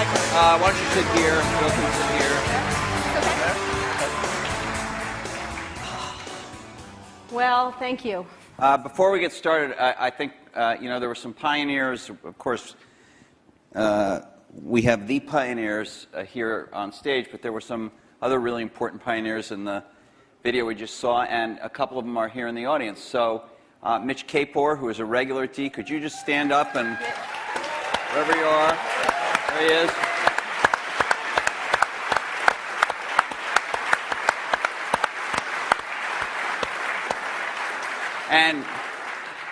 Mike, why don't you sit here? Bill can sit here. Well, thank you. Before we get started, I think, there were some pioneers. Of course, we have the pioneers here on stage, but there were some other really important pioneers in the video we just saw, and a couple of them are here in the audience. So, Mitch Kapor, who is a regular at D, could you just stand up and wherever you are, there he is.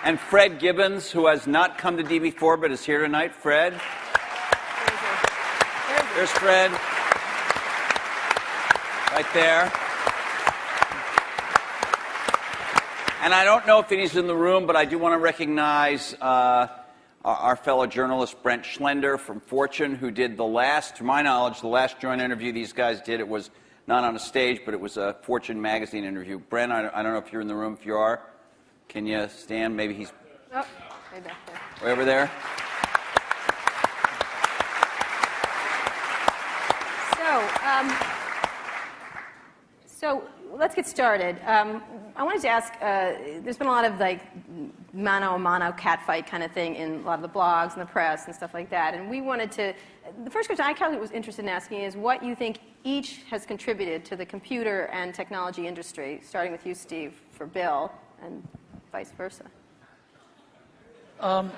And Fred Gibbons, who has not come to D before but is here tonight. Fred. There's Fred. Right there. And I don't know if he's in the room, but I do want to recognize our fellow journalist, Brent Schlender from Fortune, who did to my knowledge, the last joint interview these guys did. It was not on a stage, but it was a Fortune magazine interview. Brent, I don't know if you're in the room. If you are, can you stand? Maybe he's way back there. Way over there. So let's get started. I wanted to ask, there's been a lot of mano-a-mano catfight kind of thing in a lot of the blogs and the press and stuff like that. And we wanted to, the first question I kind of was interested in asking is what you think each has contributed to the computer and technology industry, starting with you, Steve, for Bill, and vice versa. Well,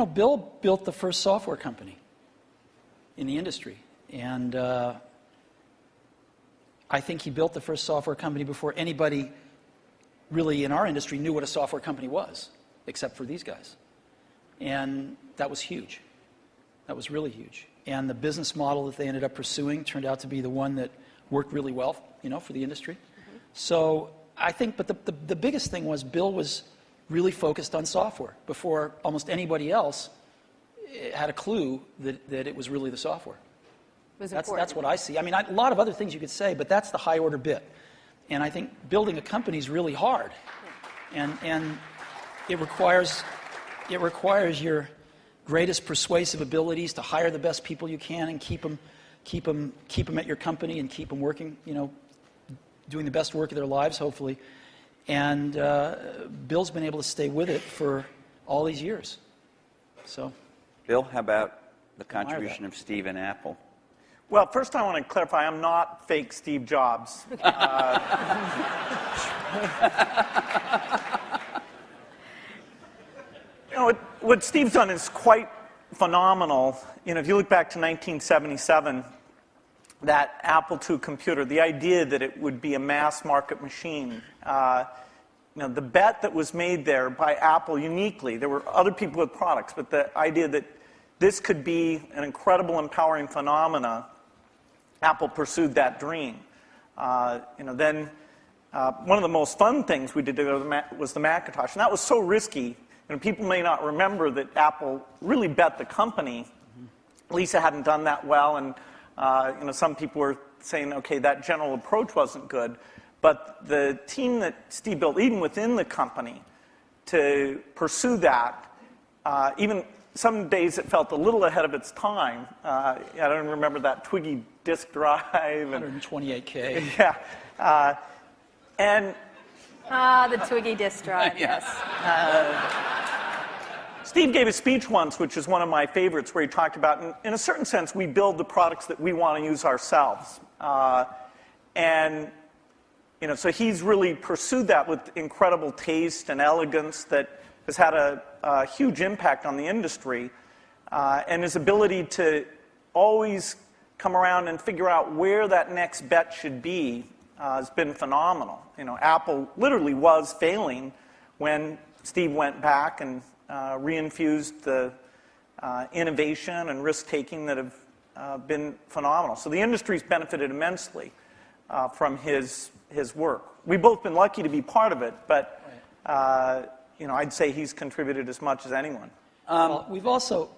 Bill built the first software company in the industry. And I think he built the first software company before anybody really in our industry knew what a software company was, except for these guys. And that was huge. That was really huge. And the business model that they ended up pursuing turned out to be the one that worked really well, for the industry. Mm-hmm. So I think, but the biggest thing was Bill was really focused on software before almost anybody else had a clue that it was really the software. That's what I see. I mean, a lot of other things you could say, but that's the high order bit. And I think building a company is really hard, and it requires your greatest persuasive abilities to hire the best people you can and keep them at your company and keep them working, doing the best work of their lives, hopefully. And Bill's been able to stay with it for all these years. So, Bill, how about the contribution of Steve and Apple? Well, first I want to clarify, I'm not fake Steve Jobs. What Steve's done is quite phenomenal. If you look back to 1977, that Apple II computer, the idea that it would be a mass market machine, the bet that was made there by Apple uniquely, there were other people with products, but the idea that this could be an incredible, empowering phenomena, Apple pursued that dream. Then one of the most fun things we did was the Macintosh, and that was so risky. People may not remember that Apple really bet the company. Lisa hadn't done that well, and some people were saying, okay, that general approach wasn't good. But the team that Steve built, even within the company, to pursue that, even some days it felt a little ahead of its time. I don't remember that Twiggy disk drive. 128K. Yeah. The Twiggy disk drive, yes. Steve gave a speech once, which is one of my favorites, where he talked about, in a certain sense, we build the products that we want to use ourselves. So he's really pursued that with incredible taste and elegance that has had a huge impact on the industry. And his ability to always come around and figure out where that next bet should be has been phenomenal. Apple literally was failing when Steve went back and reinfused the innovation and risk-taking that have been phenomenal. So the industry's benefited immensely from his work. We've both been lucky to be part of it, but I'd say he's contributed as much as anyone. Well, we've also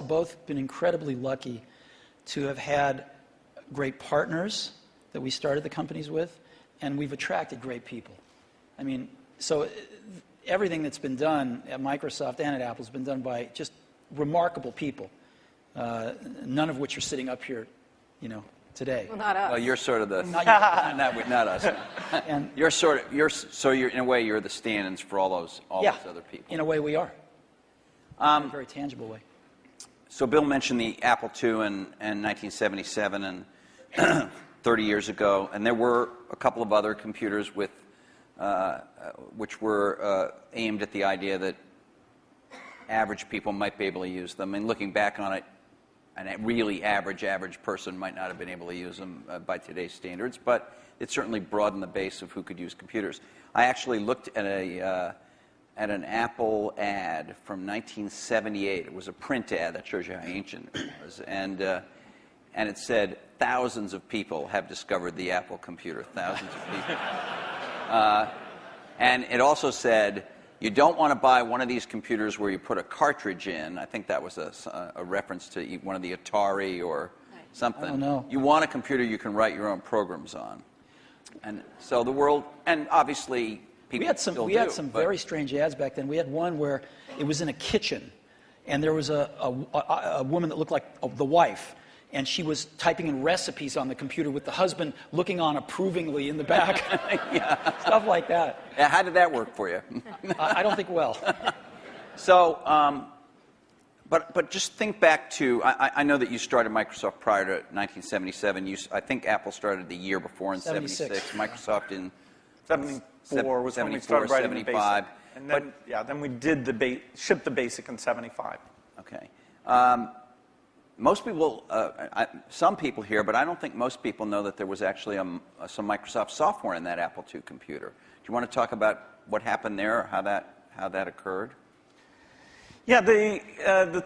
both been incredibly lucky to have had great partners that we started the companies with, and we've attracted great people. I mean, so everything that's been done at Microsoft and at Apple has been done by just remarkable people, none of which are sitting up here, today. Well, not us. Well, you're sort of the Not you. not us. And You're in a way you're the stand-ins for all those other people. in a way we are. In a very tangible way. So Bill mentioned the Apple II in 1977 and 30 years ago, and there were a couple of other computers which were aimed at the idea that average people might be able to use them. And looking back on it, a really average person might not have been able to use them by today's standards, but it certainly broadened the base of who could use computers. I actually looked at an Apple ad from 1978. It was a print ad that shows you how ancient it was, and it said thousands of people have discovered the Apple computer. Thousands of people, and it also said, you don't want to buy one of these computers where you put a cartridge in. I think that was a reference to one of the Atari or something. I don't know. You want a computer you can write your own programs on. And so the world, and obviously people still We had some very strange ads back then. We had one where it was in a kitchen, and there was a woman that looked like the wife, and she was typing in recipes on the computer with the husband looking on approvingly in the back. Stuff like that. How did that work for you? I don't think well. So, but just think back to, I know that you started Microsoft prior to 1977. I think Apple started the year before in 76. Microsoft in 74 was when we started writing the 75. BASIC. And then, then we did shipped the BASIC in 75. Okay. Most people, some people here, but I don't think most people know that there was actually some Microsoft software in that Apple II computer. Do you want to talk about what happened there, or how that occurred? Yeah, there'd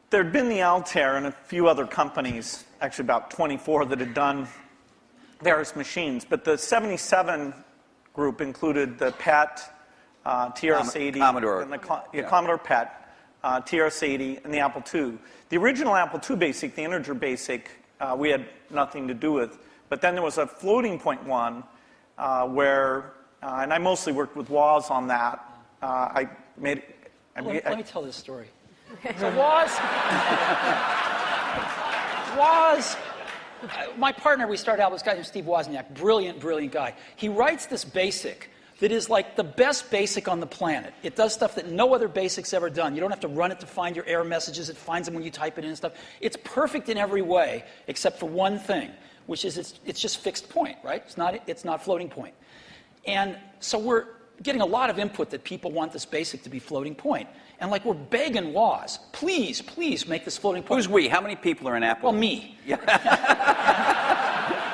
been the Altair and a few other companies, actually about 24, that had done various machines. But the 77 group included the PET, TRS-80, Commodore. and the Commodore PET, TRS-80, and the Apple II. The original Apple II BASIC, the integer BASIC, we had nothing to do with. But then there was a floating point one where, and I mostly worked with Woz on that. Let me tell this story. So Woz, my partner, we started out with this guy named Steve Wozniak, brilliant guy. He writes this BASIC that is like the best BASIC on the planet. It does stuff that no other BASIC's ever done. You don't have to run it to find your error messages. It finds them when you type it in and stuff. It's perfect in every way, except for one thing, which is it's just fixed point, right? It's not floating point. And so we're getting a lot of input that people want this BASIC to be floating point. And like we're begging Woz, please make this floating point. Who's we? How many people are in Apple? Well, me. Yeah.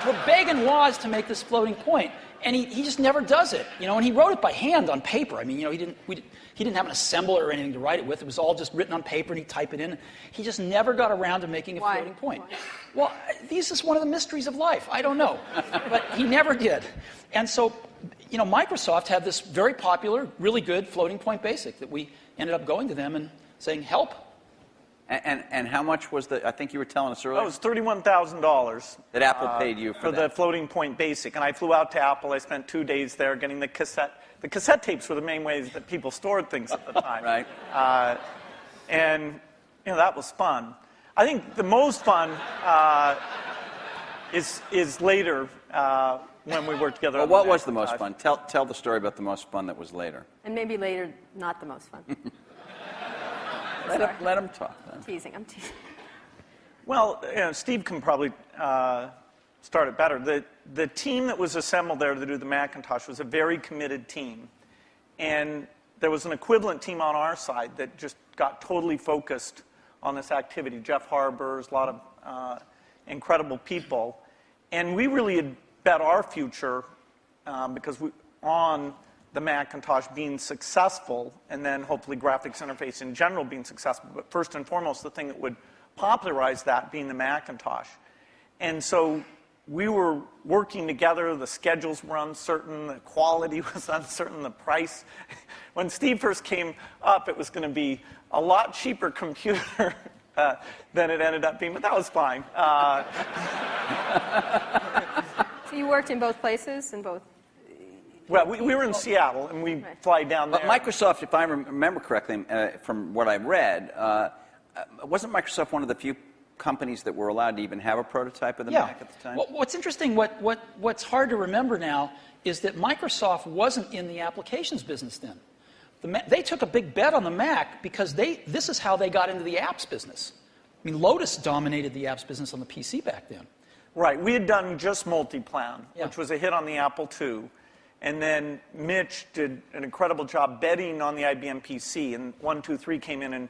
We're begging Woz to make this floating point. And he just never does it, and he wrote it by hand on paper. I mean, he didn't have an assembler or anything to write it with. It was all just written on paper, and he'd type it in. He just never got around to making a floating point. Why? Well, this is one of the mysteries of life. I don't know, but he never did. And so, Microsoft had this very popular, really good floating point BASIC that we ended up going to them and saying, help. And how much was I think you were telling us earlier? That was $31,000. That Apple paid you for that. The floating point BASIC. And I flew out to Apple. I spent 2 days there getting the cassette. The cassette tapes were the main ways that people stored things at the time. Right. And, that was fun. I think the most fun is later when we worked together. Well, what was the most fun? Tell the story about the most fun that was later. And maybe later, not the most fun. Let him talk. I'm teasing. Well, Steve can probably start it better. The team that was assembled there to do the Macintosh was a very committed team. And there was an equivalent team on our side that just got totally focused on this activity. Jeff Harbers, a lot of incredible people. And we really had bet our future because on the Macintosh being successful, and then hopefully graphics interface in general being successful, but first and foremost, the thing that would popularize that being the Macintosh. And so we were working together, the schedules were uncertain, the quality was uncertain, the price. When Steve first came up, it was going to be a lot cheaper computer than it ended up being, but that was fine. So you worked in both places, in both? Well, we were in Seattle, and we fly down there. But Microsoft, if I remember correctly from what I read, wasn't Microsoft one of the few companies that were allowed to even have a prototype of the Mac at the time? Well, what's interesting, what's hard to remember now is that Microsoft wasn't in the applications business then. They took a big bet on the Mac because this is how they got into the apps business. I mean, Lotus dominated the apps business on the PC back then. Right. We had done just Multiplan, Yeah. which was a hit on the Apple II. And then Mitch did an incredible job betting on the IBM PC. And 123 came in and,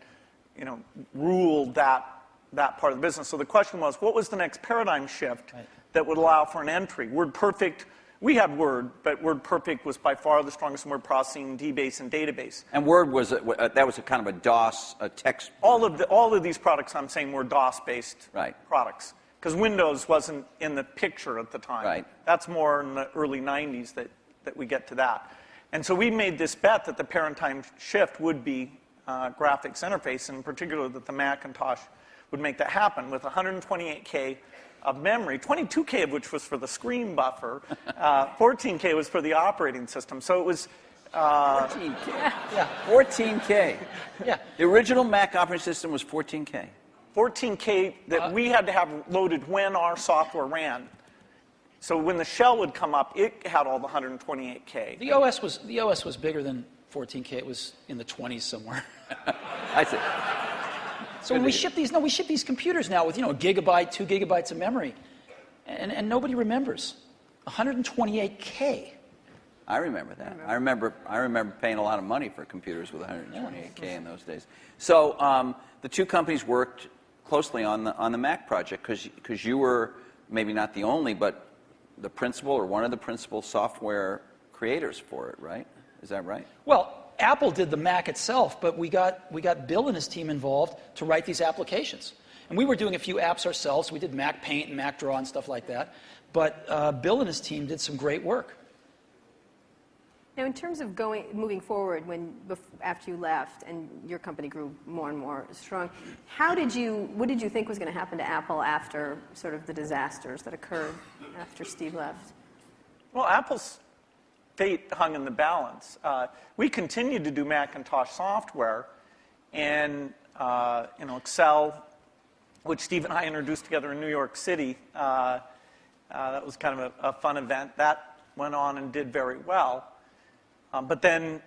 ruled that part of the business. So the question was, what was the next paradigm shift that would allow for an entry? WordPerfect, we had Word, but WordPerfect was by far the strongest in word processing, DBase, and database. And Word was that was a kind of a DOS, a text. All of these products I'm saying were DOS-based Right. products. Because Windows wasn't in the picture at the time. Right. That's more in the early 90s that we get to that. And so we made this bet that the paradigm shift would be graphics interface, and in particular that the Macintosh would make that happen with 128K of memory, 22K of which was for the screen buffer, 14K was for the operating system. So it was 14K. Yeah. 14K. Yeah. The original Mac operating system was 14K. 14K that we had to have loaded when our software ran. So when the shell would come up, it had all the 128K. The OS was bigger than 14K. It was in the 20s somewhere. I see. So when we ship these computers now with a gigabyte, 2 gigabytes of memory, and nobody remembers 128K. I remember that. I remember paying a lot of money for computers with 128K in those days. So the two companies worked closely on the Mac project because you were maybe not the only, but the principal or one of the principal software creators for it, right? Is that right? Well, Apple did the Mac itself, but we got Bill and his team involved to write these applications. And we were doing a few apps ourselves. We did Mac Paint and Mac Draw and stuff like that. But Bill and his team did some great work. Now, in terms of moving forward, after you left and your company grew more and more strong, what did you think was going to happen to Apple after sort of the disasters that occurred after Steve left? Well, Apple's fate hung in the balance. We continued to do Macintosh software, and Excel, which Steve and I introduced together in New York City. That was kind of a fun event. That went on and did very well. But then,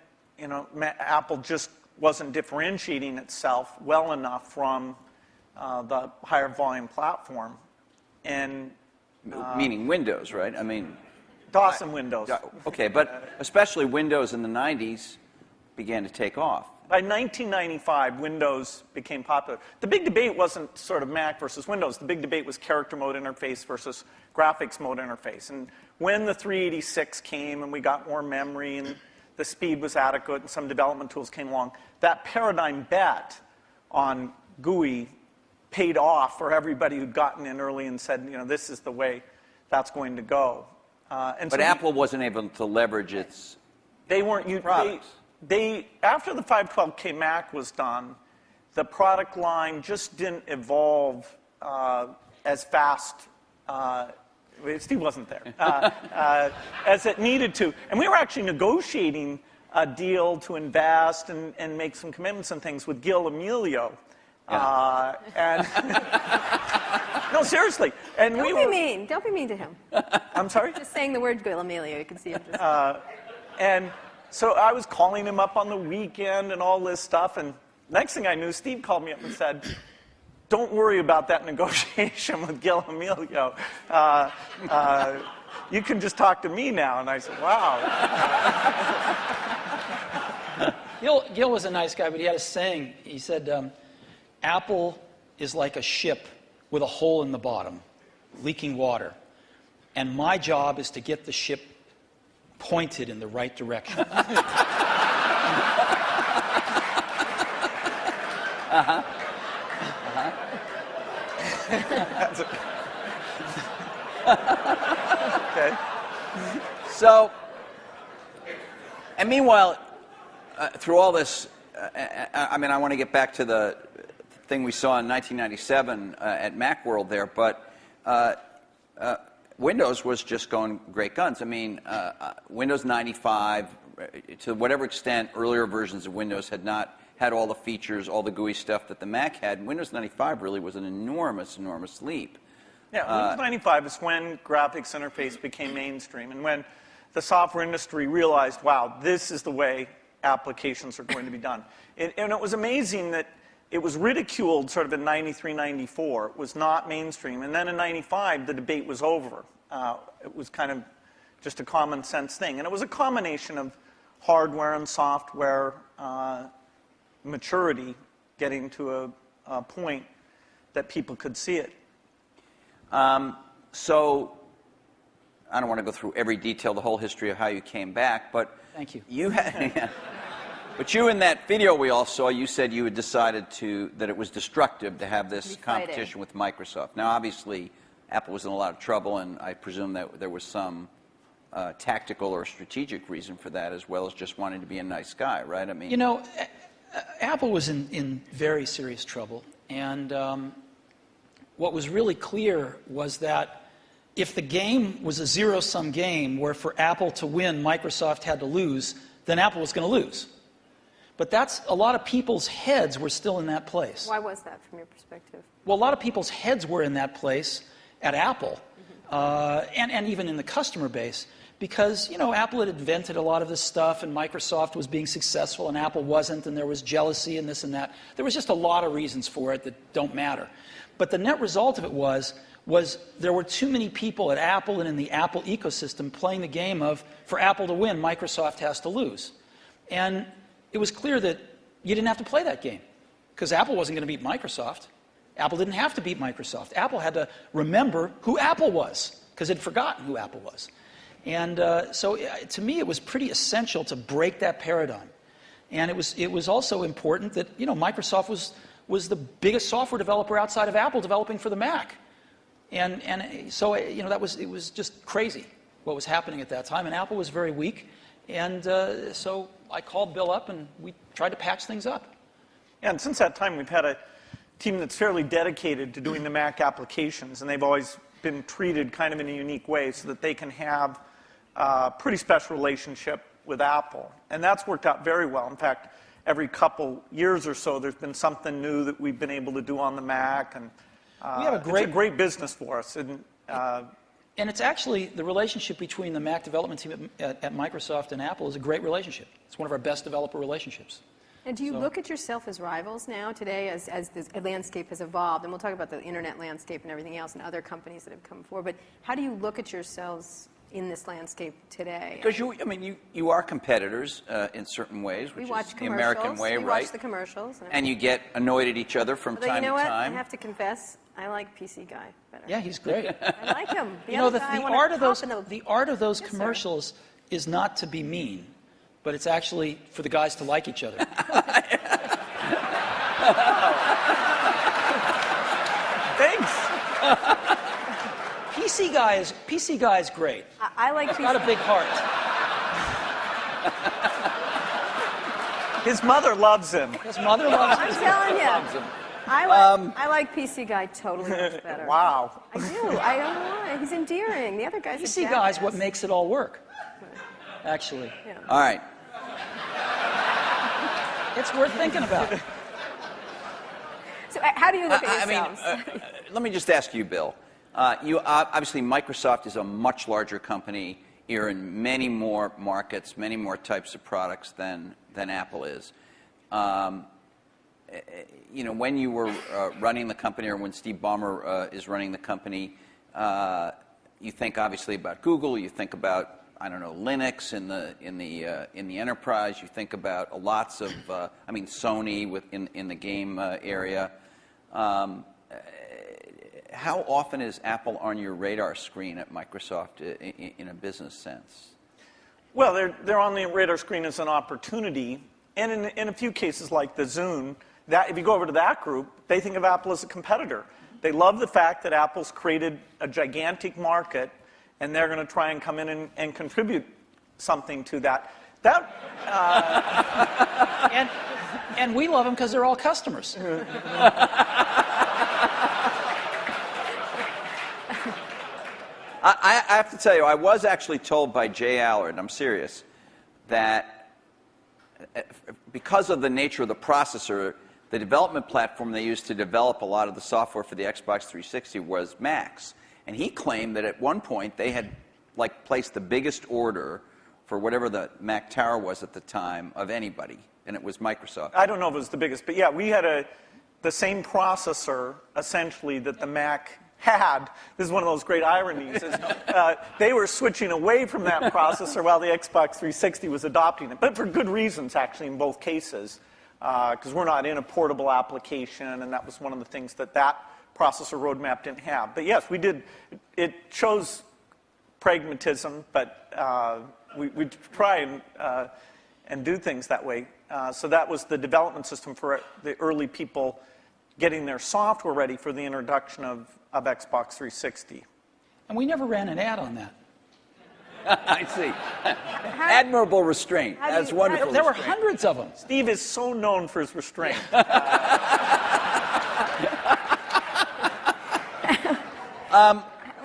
Apple just wasn't differentiating itself well enough from the higher volume platform. And Meaning Windows, right? I mean, DOS and Windows. okay, but especially Windows in the 90s began to take off. By 1995, Windows became popular. The big debate wasn't sort of Mac versus Windows. The big debate was character mode interface versus graphics mode interface. And when the 386 came and we got more memory and the speed was adequate and some development tools came along, that paradigm bet on GUI paid off for everybody who'd gotten in early and said, this is the way that's going to go. But Apple wasn't able to leverage its products. After the 512K Mac was done, the product line just didn't evolve as fast. Steve wasn't there as it needed to, and we were actually negotiating a deal to invest and make some commitments and things with Gil Amelio. And no, seriously. And Don't be mean. Don't be mean to him. I'm sorry. Just saying the word Gil Amelio, you can see him just. And so I was calling him up on the weekend and all this stuff. And next thing I knew, Steve called me up and said, "Don't worry about that negotiation with Gil Amelio. You can just talk to me now." And I said, "Wow." Gil was a nice guy, but he had a saying. He said, Apple is like a ship with a hole in the bottom, leaking water. And my job is to get the ship pointed in the right direction. Okay. So, and meanwhile, through all this, I mean, I want to get back to the thing we saw in 1997 at Macworld there, but Windows was just going great guns. I mean, Windows 95, to whatever extent earlier versions of Windows had not had all the features, all the GUI stuff that the Mac had, Windows 95 really was an enormous, enormous leap. Yeah, Windows 95 is when graphics interface became mainstream and when the software industry realized, wow, this is the way applications are going to be done. And it was amazing that it was ridiculed sort of in 93, 94. It was not mainstream. And then in 95, the debate was over. It was kind of just a common sense thing. And it was a combination of hardware and software maturity getting to a point that people could see it. So I don't want to go through every detail, the whole history of how you came back, but Thank you. You had, but you in that video we all saw, you said you had decided that it was destructive to have this competition with Microsoft. Now, obviously, Apple was in a lot of trouble, and I presume that there was some tactical or strategic reason for that, as well as just wanting to be a nice guy, right? I mean, You know, Apple was in very serious trouble, and what was really clear was that if the game was a zero-sum game where for Apple to win, Microsoft had to lose, then Apple was going to lose. But that's, a lot of people's heads were still in that place. Why was that from your perspective? Well, a lot of people's heads were in that place at Apple, and even in the customer base, because, you know, Apple had invented a lot of this stuff, and Microsoft was being successful, and Apple wasn't, and there was jealousy and this and that. There was just a lot of reasons for it that don't matter. But the net result of it was there were too many people at Apple and in the Apple ecosystem playing the game of, for Apple to win, Microsoft has to lose. And it was clear that you didn't have to play that game, because Apple wasn't going to beat Microsoft. Apple didn't have to beat Microsoft. Apple had to remember who Apple was, because it had forgotten who Apple was. And so to me, it was pretty essential to break that paradigm. And it was also important that, you know, Microsoft was the biggest software developer outside of Apple developing for the Mac. And so, you know, it was just crazy what was happening at that time. And Apple was very weak. And so I called Bill up, and we tried to patch things up. Yeah, and since that time, we've had a team that's fairly dedicated to doing the Mac applications, and they've always been treated kind of in a unique way so that they can have a pretty special relationship with Apple. And that's worked out very well. In fact, every couple years or so, there's been something new that we've been able to do on the Mac, and we have it's a great business for us. And it's actually, the relationship between the Mac development team at Microsoft and Apple is a great relationship. It's one of our best developer relationships. And do you look at yourself as rivals now today as this landscape has evolved? And we'll talk about the internet landscape and everything else and other companies that have come forward. But how do you look at yourselves in this landscape today? because you are competitors in certain ways, We which watch is the commercials. American way, we right? watch the commercials. And you get annoyed at each other from Although, time you know to what? time. I have to confess, I like PC Guy better. Yeah, he's great. I like him. You know, the art of those Yes, sir. commercials is not to be mean, but it's actually for the guys to like each other. Thanks. PC Guy is great. I like He's got a big heart. His mother loves him. His mother loves I'm him. telling you. him. I like PC Guy totally much better. Wow. I do. I don't know why. He's endearing. The other guy's a PC Guy is what jackass. makes it all work, actually. Yeah. All right. It's worth thinking about. So how do you look at I mean, yourselves? let me just ask you, Bill. Obviously, Microsoft is a much larger company. You're in many more markets, many more types of products than Apple is. You know, when you were running the company, or when Steve Ballmer is running the company, you think obviously about Google. You think about, I don't know, Linux in the enterprise. You think about lots of, Sony in the game area. How often is Apple on your radar screen at Microsoft in a business sense? Well, they're on the radar screen as an opportunity, and in a few cases like the Zune, that if you go over to that group, they think of Apple as a competitor. They love the fact that Apple's created a gigantic market, and they're going to try and come in and contribute something to that. And we love them because they're all customers. I have to tell you, I was actually told by Jay Allard, I'm serious, that because of the nature of the processor, the development platform they used to develop a lot of the software for the Xbox 360 was Macs. And he claimed that at one point they had placed the biggest order for whatever the Mac Tower was at the time of anybody, and it was Microsoft. I don't know if it was the biggest, but yeah, we had the same processor, essentially, that the Mac had. This is one of those great ironies. They were switching away from that processor while the Xbox 360 was adopting it, but for good reasons, actually, in both cases, because we're not in a portable application, and that was one of the things that processor roadmap didn't have. But yes, we did. It shows pragmatism, but we try and do things that way. So that was the development system for the early people getting their software ready for the introduction of Xbox 360. And we never ran an ad on that. I see. Admirable restraint. That's wonderful. There were hundreds of them. Steve is so known for his restraint.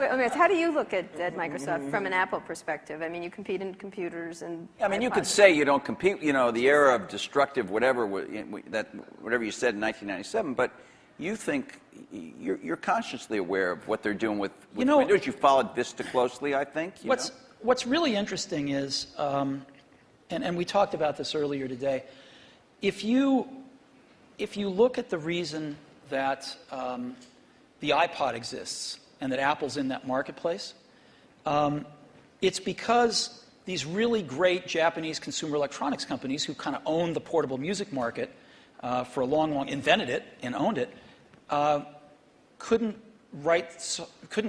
Let me ask, how do you look at Microsoft from an Apple perspective? I mean, you compete in computers and... I mean, you could say you don't compete, the era of destructive whatever you said in 1997, but you think you're consciously aware of what they're doing with Windows. You followed Vista closely, I think. What's really interesting is, and we talked about this earlier today, if you look at the reason that the iPod exists and that Apple's in that marketplace, it's because these really great Japanese consumer electronics companies who kind of owned the portable music market for a long, invented it and owned it, couldn't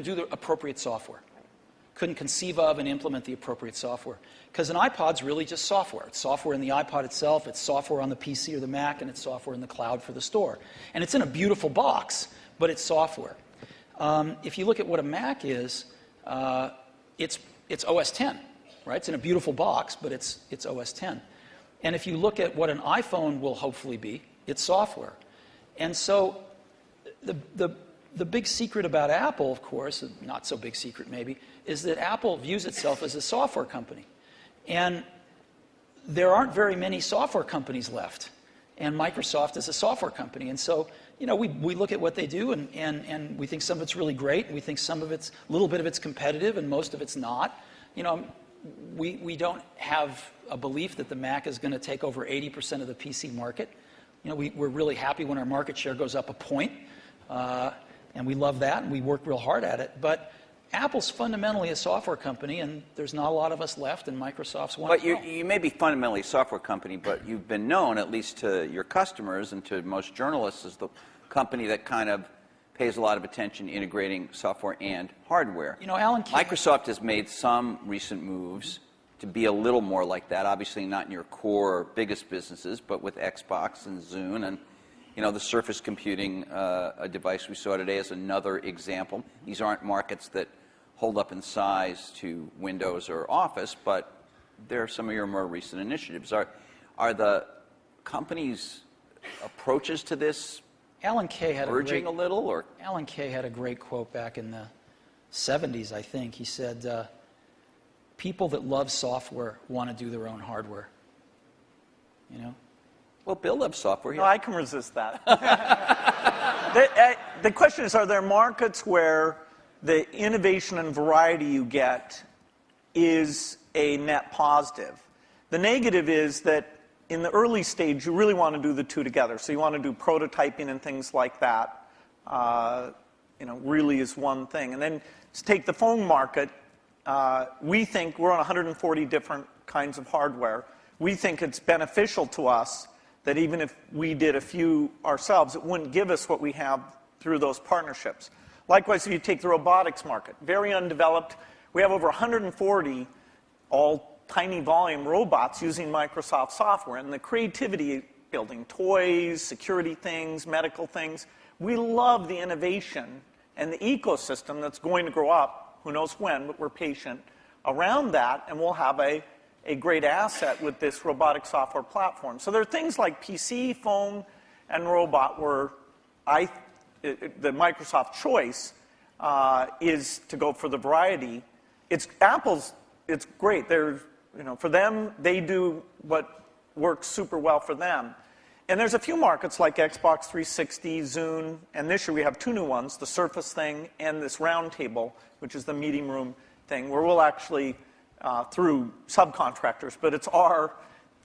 do the appropriate software, couldn't conceive of and implement the appropriate software. Because an iPod's really just software. It's software in the iPod itself, it's software on the PC or the Mac, and it's software in the cloud for the store. And it's in a beautiful box, but it's software. If you look at what a Mac is, it's OS X, right? It's in a beautiful box, but it's OS X. And if you look at what an iPhone will hopefully be, it's software. And so the big secret about Apple, of course, not so big secret maybe, is that Apple views itself as a software company. And there aren't very many software companies left. And Microsoft is a software company. And so, we look at what they do, and we think some of it's really great, and we think some of it's, a little bit of it's competitive, and most of it's not. We don't have a belief that the Mac is going to take over 80% of the PC market. We're really happy when our market share goes up a point, and we love that, and we work real hard at it. But Apple's fundamentally a software company, and there's not a lot of us left, and Microsoft's one. But you may be fundamentally a software company, but you've been known, at least to your customers and to most journalists, as the company that kind of pays a lot of attention to integrating software and hardware. Alan Kay... Microsoft has made some recent moves to be a little more like that. Obviously not in your core biggest businesses, but with Xbox and Zune and the Surface Computing a device we saw today is another example. These aren't markets that hold up in size to Windows or Office, but they're some of your more recent initiatives. Are the company's approaches to this Alan Kay had urging a little? Or? Alan Kay had a great quote back in the 70s, I think. He said, people that love software want to do their own hardware. Well, Bill loves software. No, I can resist that. The question is, are there markets where the innovation and variety you get is a net positive? The negative is that in the early stage, you really want to do the two together. So you want to do prototyping and things like that, really is one thing. And then to take the phone market, we think we're on 140 different kinds of hardware. We think it's beneficial to us that even if we did a few ourselves, it wouldn't give us what we have through those partnerships. Likewise, if you take the robotics market, very undeveloped. We have over 140 all tiny volume robots using Microsoft software. And the creativity, building toys, security things, medical things. We love the innovation and the ecosystem that's going to grow up, who knows when, but we're patient, around that, and we'll have a great asset with this robotic software platform. So there are things like PC, phone, and robot where the Microsoft choice is to go for the variety. Apple's great. For them, they do what works super well for them. And there's a few markets like Xbox 360, Zune, and this year we have 2 new ones, the Surface thing and this round table, which is the meeting room thing, where we'll actually, through subcontractors, but it's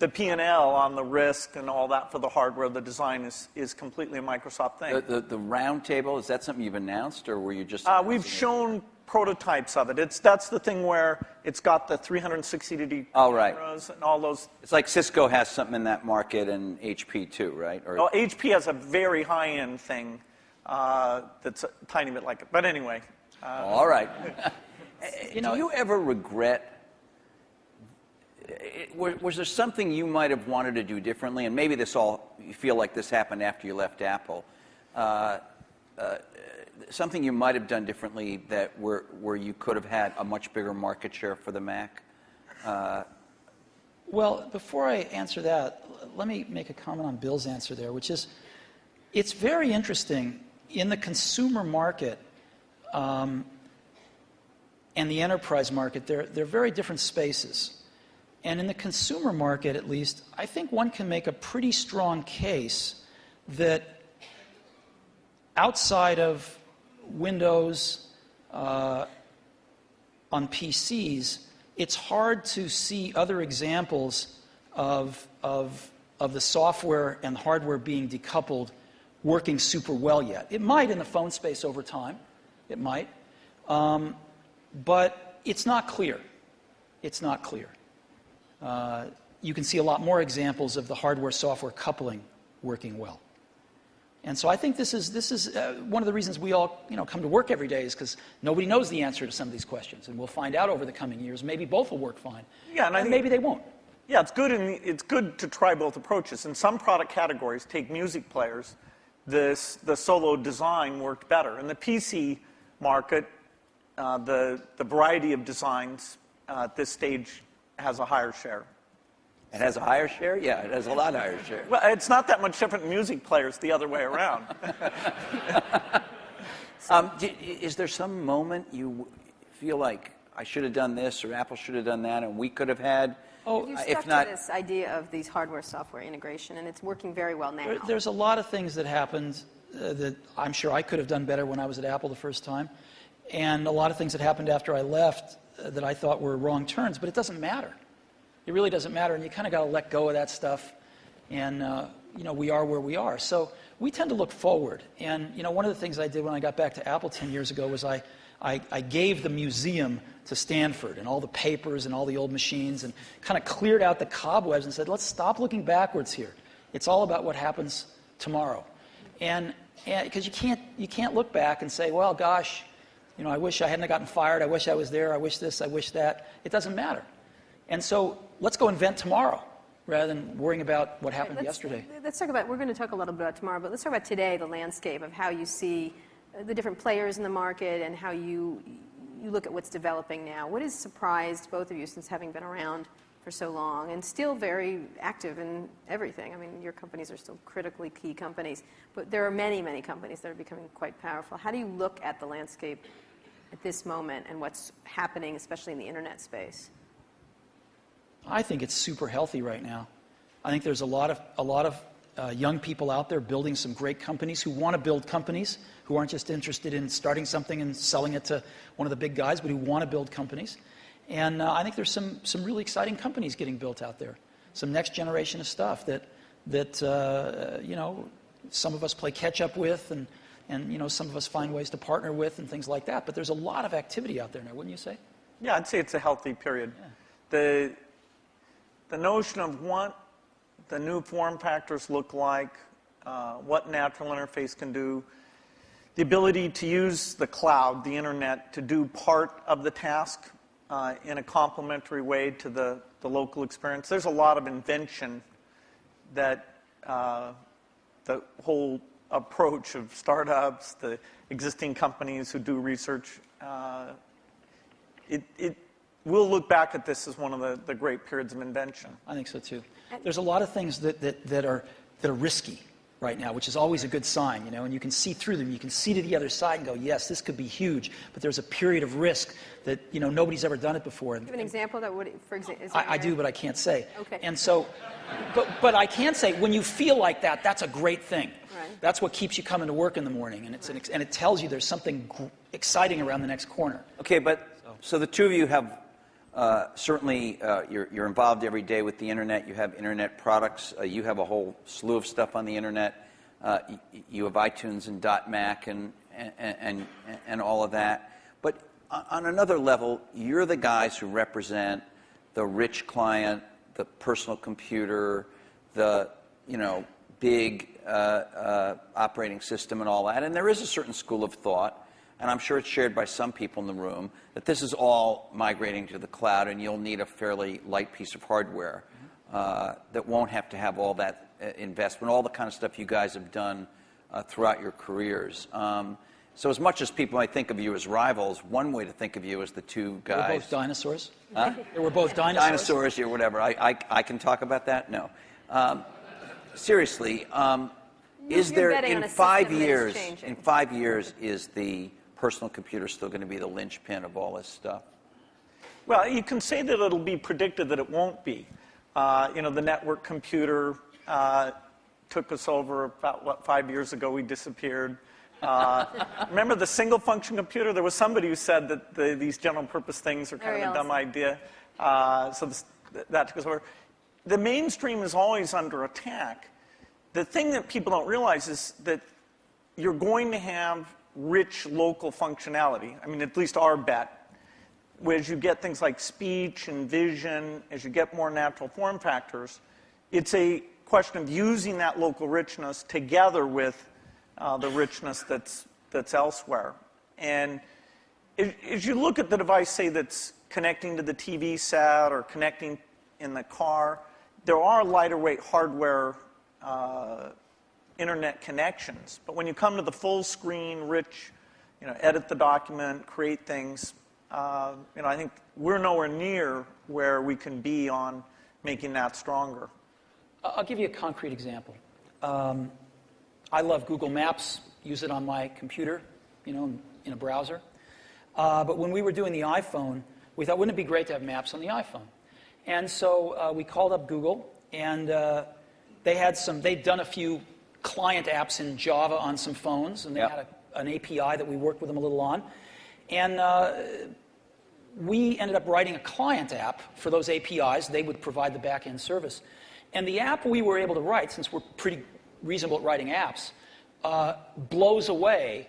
the P&L on the risk and all that for the hardware, the design is completely a Microsoft thing. The round table, is that something you've announced, or were you just... We've shown prototypes of it. That's the thing where it's got the 360-degree cameras and all those. It's like Cisco has something in that market and HP too, right? Well, HP has a very high-end thing that's a tiny bit like it. But anyway. All right. Do you ever regret... Was there something you might have wanted to do differently? And maybe you feel like this happened after you left Apple. Something you might have done differently where you could have had a much bigger market share for the Mac? Well, before I answer that, let me make a comment on Bill's answer there, which is, it's very interesting in the consumer market and the enterprise market. They're very different spaces. And in the consumer market, at least, I think one can make a pretty strong case that outside of Windows on PCs, it's hard to see other examples of the software and hardware being decoupled working super well yet. It might in the phone space over time. It might. But it's not clear. It's not clear. You can see a lot more examples of the hardware-software coupling working well. And so I think this is one of the reasons we all come to work every day, is because nobody knows the answer to some of these questions, and we'll find out over the coming years. Maybe both will work fine, and maybe they won't. Yeah, it's good to try both approaches. In some product categories, take music players, the solo design worked better. In the PC market, the variety of designs at this stage has a higher share. It has a higher share? Yeah, it has a lot higher share. Well, it's not that much different in music players the other way around. Is there some moment you feel like I should have done this or Apple should have done that and we could have had? You stuck to this idea of these hardware-software integration, and it's working very well now. There's a lot of things that happened that I'm sure I could have done better when I was at Apple the first time, and a lot of things that happened after I left that I thought were wrong turns, but it doesn't matter. It really doesn't matter, and you kind of got to let go of that stuff, and we are where we are. So we tend to look forward, and one of the things I did when I got back to Apple 10 years ago was I gave the museum to Stanford and all the papers and all the old machines and kind of cleared out the cobwebs and said, let's stop looking backwards here. It's all about what happens tomorrow. And because you can't look back and say, well, gosh, I wish I hadn't gotten fired. I wish I was there. I wish this. I wish that. It doesn't matter. And so let's go invent tomorrow rather than worrying about what happened yesterday. We're going to talk a little bit about tomorrow, but let's talk about today, the landscape of how you see the different players in the market and how you look at what's developing now. What has surprised both of you since having been around for so long and still very active in everything? I mean, your companies are still critically key companies, but there are many, many companies that are becoming quite powerful. How do you look at the landscape at this moment and what's happening, especially in the internet space? I think it's super healthy right now. I think there's a lot of young people out there building some great companies who want to build companies, who aren't just interested in starting something and selling it to one of the big guys, but who want to build companies. And I think there's some really exciting companies getting built out there, some next generation of stuff that some of us play catch up with, and some of us find ways to partner with and things like that. But there's a lot of activity out there now, wouldn't you say? Yeah, I'd say it's a healthy period. Yeah. The notion of what the new form factors look like, what natural interface can do, the ability to use the cloud, the internet, to do part of the task in a complementary way to the local experience. There's a lot of invention that the whole approach of startups, the existing companies who do research, we'll look back at this as one of the great periods of invention. I think so too. There's a lot of things that are risky. right now, which is always a good sign, and you can see through them. You can see to the other side and go, yes, this could be huge, but there's a period of risk that, nobody's ever done it before. Do you have an example that would, for example? I do, but I can't say. Okay. And so, but I can say, when you feel like that, that's a great thing. Right. That's what keeps you coming to work in the morning, and and it tells you there's something exciting around the next corner. Okay, but so the two of you have certainly you're involved every day with the internet. You have internet products. You have a whole slew of stuff on the internet. You have iTunes and .Mac and all of that. But on another level, you're the guys who represent the rich client, the personal computer, the big operating system and all that. And there is a certain school of thought, and I'm sure it's shared by some people in the room, that this is all migrating to the cloud, and you'll need a fairly light piece of hardware that won't have to have all that investment, all the kind of stuff you guys have done throughout your careers. So as much as people might think of you as rivals, one way to think of you as the two guys. We're both dinosaurs. Huh? They were both dinosaurs. Dinosaurs or whatever. I can talk about that? No. Seriously, is You're there betting on in a 5 system that is years? changing. In 5 years, is the personal computer still going to be the linchpin of all this stuff? Well, you can say that it'll be predicted that it won't be. The network computer took us over about, 5 years ago, we disappeared. Remember the single function computer? There was somebody who said that these general purpose things are kind of a dumb idea. So that took us over. The mainstream is always under attack. The thing that people don't realize is that you're going to have rich local functionality. I mean, at least our bet. As you get things like speech and vision, as you get more natural form factors, it's a question of using that local richness together with the richness that's elsewhere. And as you look at the device, say, that's connecting to the TV set or connecting in the car, there are lighter weight hardware internet connections. But when you come to the full screen, rich, edit the document, create things, I think we're nowhere near where we can be on making that stronger. I'll give you a concrete example. I love Google Maps, use it on my computer, in a browser. But when we were doing the iPhone, we thought, wouldn't it be great to have maps on the iPhone? And so we called up Google, and they'd done a few client apps in Java on some phones, and they had an API that we worked with them a little on. And we ended up writing a client app for those APIs. They would provide the back-end service. And the app we were able to write, since we're pretty reasonable at writing apps, blows away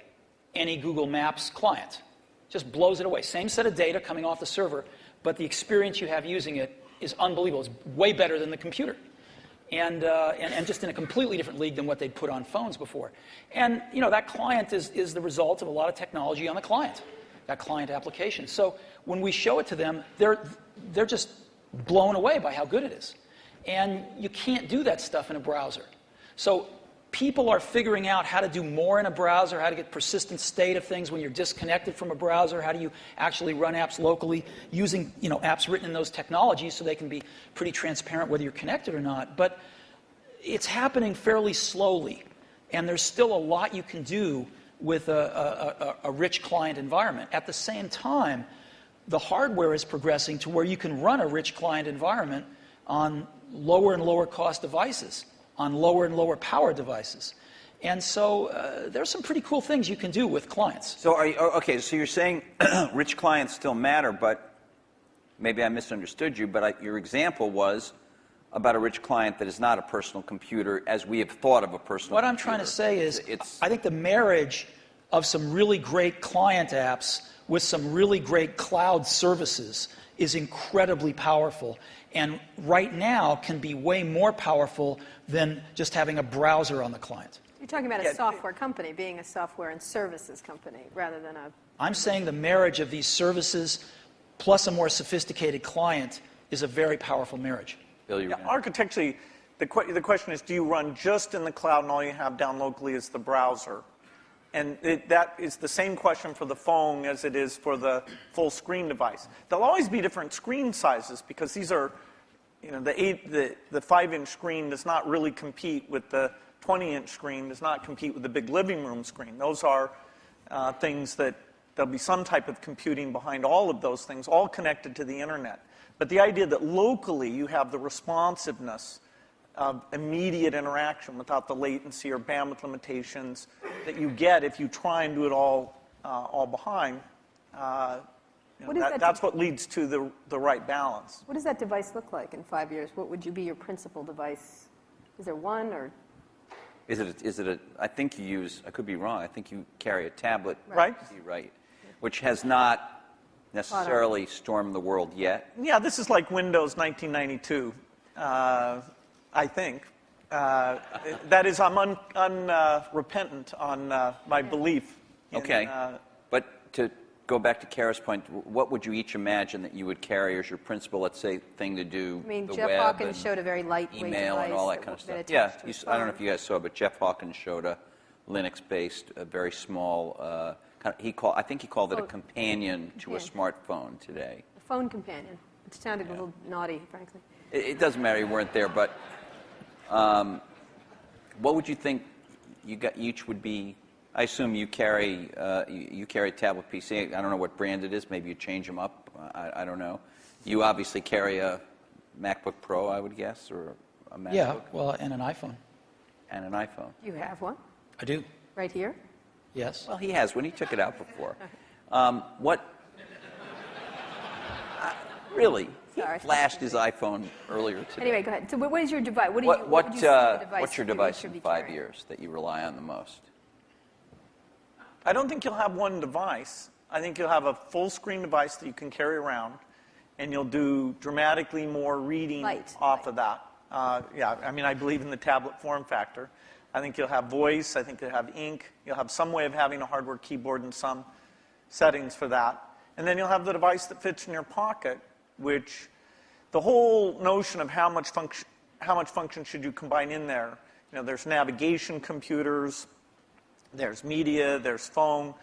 any Google Maps client. Just blows it away. Same set of data coming off the server, but the experience you have using it is unbelievable. It's way better than the computer. And just in a completely different league than what they'd put on phones before. And, that client is the result of a lot of technology on the client, that client application. So when we show it to them, they're just blown away by how good it is. And you can't do that stuff in a browser. So people are figuring out how to do more in a browser, how to get persistent state of things when you're disconnected from a browser, how do you actually run apps locally using apps written in those technologies so they can be pretty transparent whether you're connected or not. But it's happening fairly slowly, and there's still a lot you can do with a rich client environment. At the same time, the hardware is progressing to where you can run a rich client environment on lower and lower cost devices, on lower and lower power devices. And so there's some pretty cool things you can do with clients. So so you're saying rich clients still matter, but maybe I misunderstood you, but your example was about a rich client that is not a personal computer as we have thought of a personal computer. What I'm trying to say is I think the marriage of some really great client apps with some really great cloud services is incredibly powerful, and right now can be way more powerful than just having a browser on the client. You're talking about a software company being a software and services company rather than a... I'm saying the marriage of these services plus a more sophisticated client is a very powerful marriage. Bill, architecturally, the question is, do you run just in the cloud and all you have down locally is the browser? And that is the same question for the phone as it is for the full screen device. There'll always be different screen sizes because these are, the 5-inch screen does not really compete with the 20-inch screen does not compete with the big living room screen. Those are things that there'll be some type of computing behind all of those things, all connected to the internet. But the idea that locally you have the responsiveness of immediate interaction without the latency or bandwidth limitations that you get if you try and do it all behind, that's what leads to the right balance. What does that device look like in 5 years? What would you be your principal device? Is there one or? Is it a, I think you use, I could be wrong, I think you carry a tablet. Right. Right. Which has not necessarily stormed the world yet. Yeah, this is like Windows 1992, I think. That is, I'm unrepentant on my belief. Okay. But to go back to Kara's point, what would you each imagine that you would carry as your principal, let's say, thing to do I mean, the Jeff web Hawkins and showed a very lightweight email device and all that kind of stuff. that Yeah, attached to his I don't know phone. if you guys saw, but Jeff Hawkins showed a Linux-based, a very small, I think he called it a companion to a smartphone today. A phone companion. It sounded a little naughty, frankly. It doesn't matter, you weren't there, but what would you think each would be? I assume you carry a tablet PC. I don't know what brand it is. Maybe you change them up. I don't know. You obviously carry a MacBook Pro, I would guess, or a MacBook. Yeah, well, and an iPhone. And an iPhone. You have one I do. right here? Yes. Well, he has when he took it out before. What? Really? Sorry. He flashed his iPhone earlier today. Anyway, go ahead. So what is your device? What would you say the device What's your that you device should in be 5 carrying? years that you rely on the most? I don't think you'll have one device. I think you'll have a full-screen device that you can carry around, and you'll do dramatically more reading off of that. Yeah, I mean, I believe in the tablet form factor. I think you'll have voice. I think you'll have ink. You'll have some way of having a hardware keyboard and some settings for that. And then you'll have the device that fits in your pocket, which the whole notion of how much function should you combine in there. You know, there's navigation computers, there's media, there's phone.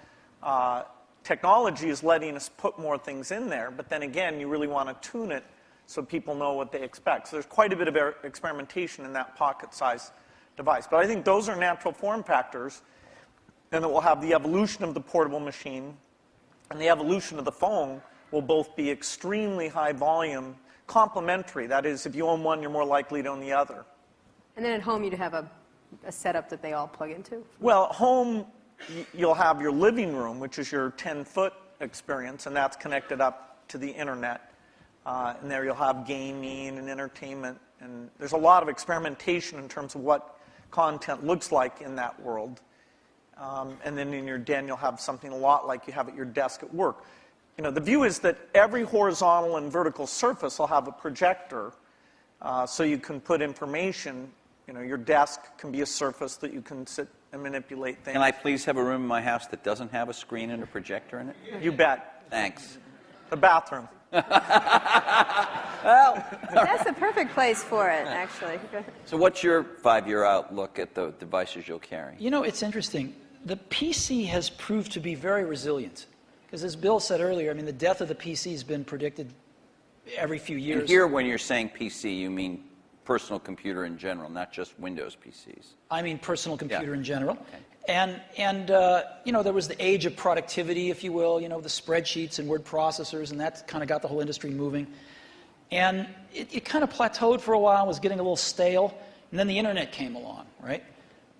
Technology is letting us put more things in there, but then again, you really want to tune it so people know what they expect. So there's quite a bit of experimentation in that pocket-sized device. But I think those are natural form factors, and that we'll have the evolution of the portable machine and the evolution of the phone will both be extremely high volume, complementary. That is, if you own one, you're more likely to own the other. And then at home, you'd have a setup that they all plug into? Well, at home, you'll have your living room, which is your 10-foot experience, and that's connected up to the internet. And there you'll have gaming and entertainment. And there's a lot of experimentation in terms of what content looks like in that world. And then in your den, you'll have something a lot like you have at your desk at work. You know, the view is that every horizontal and vertical surface will have a projector, so you can put information. You know, your desk can be a surface that you can sit and manipulate things. Can I please have a room in my house that doesn't have a screen and a projector in it? You bet. Thanks. The bathroom. Well, That's the perfect place for it, actually. so what's your 5-year outlook at the devices you'll carry? You know, it's interesting. The PC has proved to be very resilient. Because as Bill said earlier, I mean, the death of the PC has been predicted every few years. And here, when you're saying PC, you mean personal computer in general, not just Windows PCs. I mean personal computer Yeah. in general. Okay. And you know, there was the age of productivity, if you will, you know, the spreadsheets and word processors, and that kind of got the whole industry moving. And it kind of plateaued for a while, was getting a little stale, and then the internet came along, right?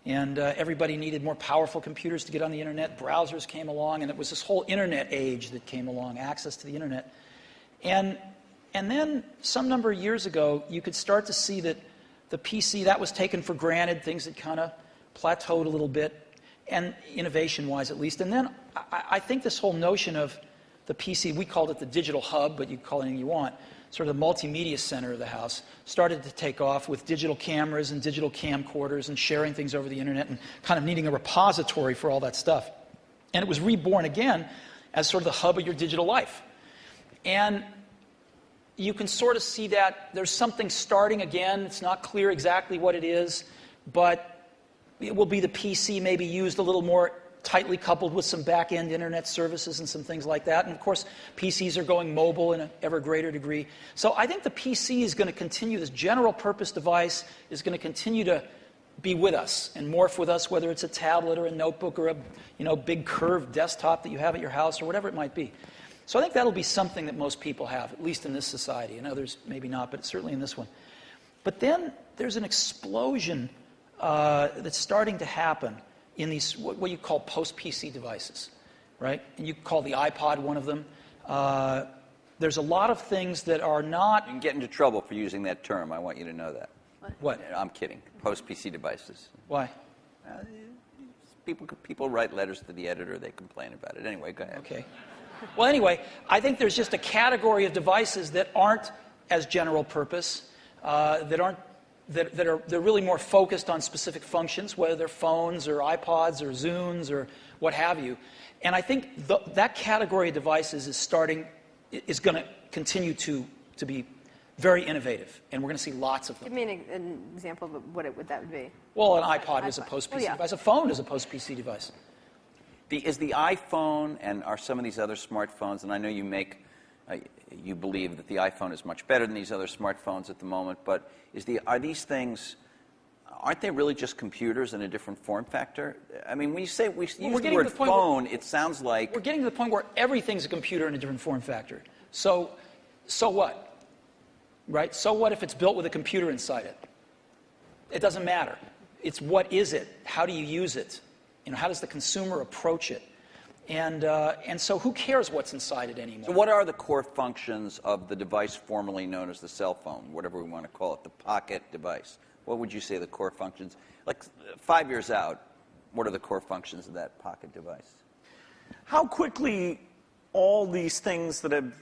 And everybody needed more powerful computers to get on the internet. Browsers came along, and it was this whole internet age that came along, access to the internet. And then some number of years ago, you could start to see that the PC, that was taken for granted, things had kind of plateaued a little bit, and innovation-wise at least. And then I think this whole notion of the PC, we called it the digital hub, but you can call it anything you want, sort of the multimedia center of the house, started to take off with digital cameras and digital camcorders and sharing things over the internet and kind of needing a repository for all that stuff. And it was reborn again as sort of the hub of your digital life. And you can sort of see that there's something starting again. It's not clear exactly what it is, but it will be the PC maybe used a little more tightly coupled with some back-end internet services and some things like that. And of course, PCs are going mobile in an ever greater degree. So I think the PC is going to continue, this general purpose device is going to continue to be with us and morph with us, whether it's a tablet or a notebook or a big curved desktop that you have at your house or whatever it might be. So I think that'll be something that most people have, at least in this society. In others, maybe not, but certainly in this one. But then there's an explosion that's starting to happen in these, what you call post-PC devices, right? And you call the iPod one of them. There's a lot of things that are not... You can get into trouble for using that term. I want you to know that. What? I'm kidding. Post-PC devices. Why? People write letters to the editor. They complain about it. Anyway, go ahead. Okay. Well, anyway, I think there's just a category of devices that aren't as general purpose, they're really more focused on specific functions, whether they're phones or iPods or Zunes or what have you. And I think that category of devices is going to continue to be very innovative, and we're going to see lots of them. Give me an example of what that would be. Well, an iPod is a post-PC yeah. device. A phone is a post-PC device. Is the iPhone and are some of these other smartphones, and I know you believe that the iPhone is much better than these other smartphones at the moment, but are these things, aren't they really just computers in a different form factor? I mean, when you say we use the word phone, it sounds like... We're getting to the point where everything's a computer in a different form factor. So what? Right? So what if it's built with a computer inside it? It doesn't matter. It's what is it? How do you use it? How does the consumer approach it? And so who cares what's inside it anymore? So what are the core functions of the device formerly known as the cell phone, whatever we want to call it, the pocket device? What would you say the core functions? Like 5 years out, what are the core functions of that pocket device? How quickly all these things that have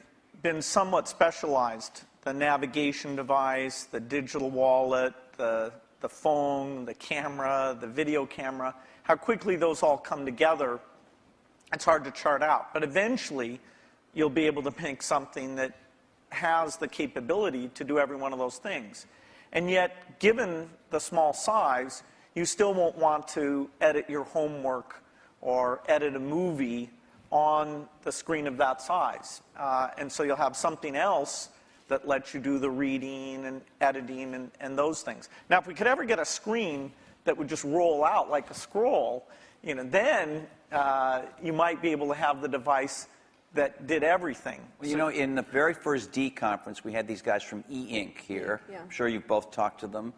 been somewhat specialized, the navigation device, the digital wallet, the phone, the camera, the video camera, how quickly those all come together, it's hard to chart out. But eventually, you'll be able to make something that has the capability to do every one of those things. And yet, given the small size, you still won't want to edit your homework or edit a movie on the screen of that size. And so you'll have something else that lets you do the reading and editing and those things. Now, if we could ever get a screen that would just roll out like a scroll, then you might be able to have the device that did everything. Well, in the very first D conference, we had these guys from E-Ink here. Yeah. I'm sure you've both talked to them.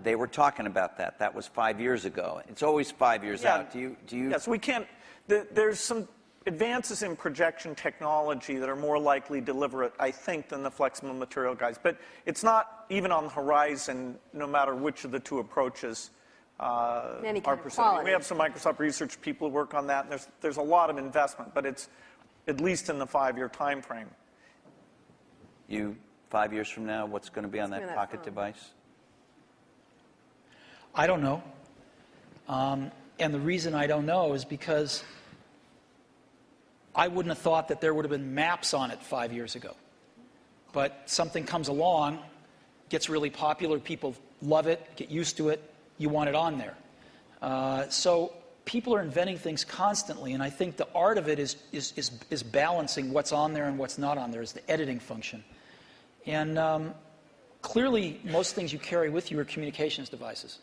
They were talking about that. That was 5 years ago. It's always 5 years out. Do you? Yes, we can't. There's some advances in projection technology that are more likely to deliver it, I think, than the flexible material guys. But it's not even on the horizon, no matter which of the two approaches are pursuing. We have some Microsoft research people who work on that, and there's a lot of investment, but it's at least in the 5-year time frame. 5 years from now, what's going to be on that pocket device? I don't know. And the reason I don't know is because I wouldn't have thought that there would have been maps on it 5 years ago. But something comes along, gets really popular, people love it, get used to it, you want it on there. So people are inventing things constantly, and I think the art of it is balancing what's on there and what's not on there, is the editing function. And clearly, most things you carry with you are communications devices.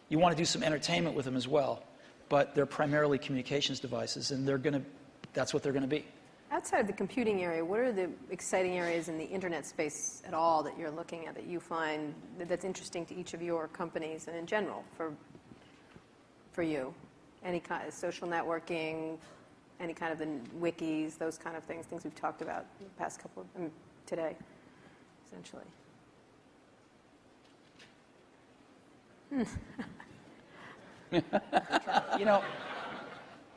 You want to do some entertainment with them as well, but they're primarily communications devices, and that's what they're going to be. Outside of the computing area, what are the exciting areas in the internet space at all that you're looking at that you find that's interesting to each of your companies and in general for you? Any kind of social networking, any kind of the wikis, those kind of things we've talked about in the past today, essentially.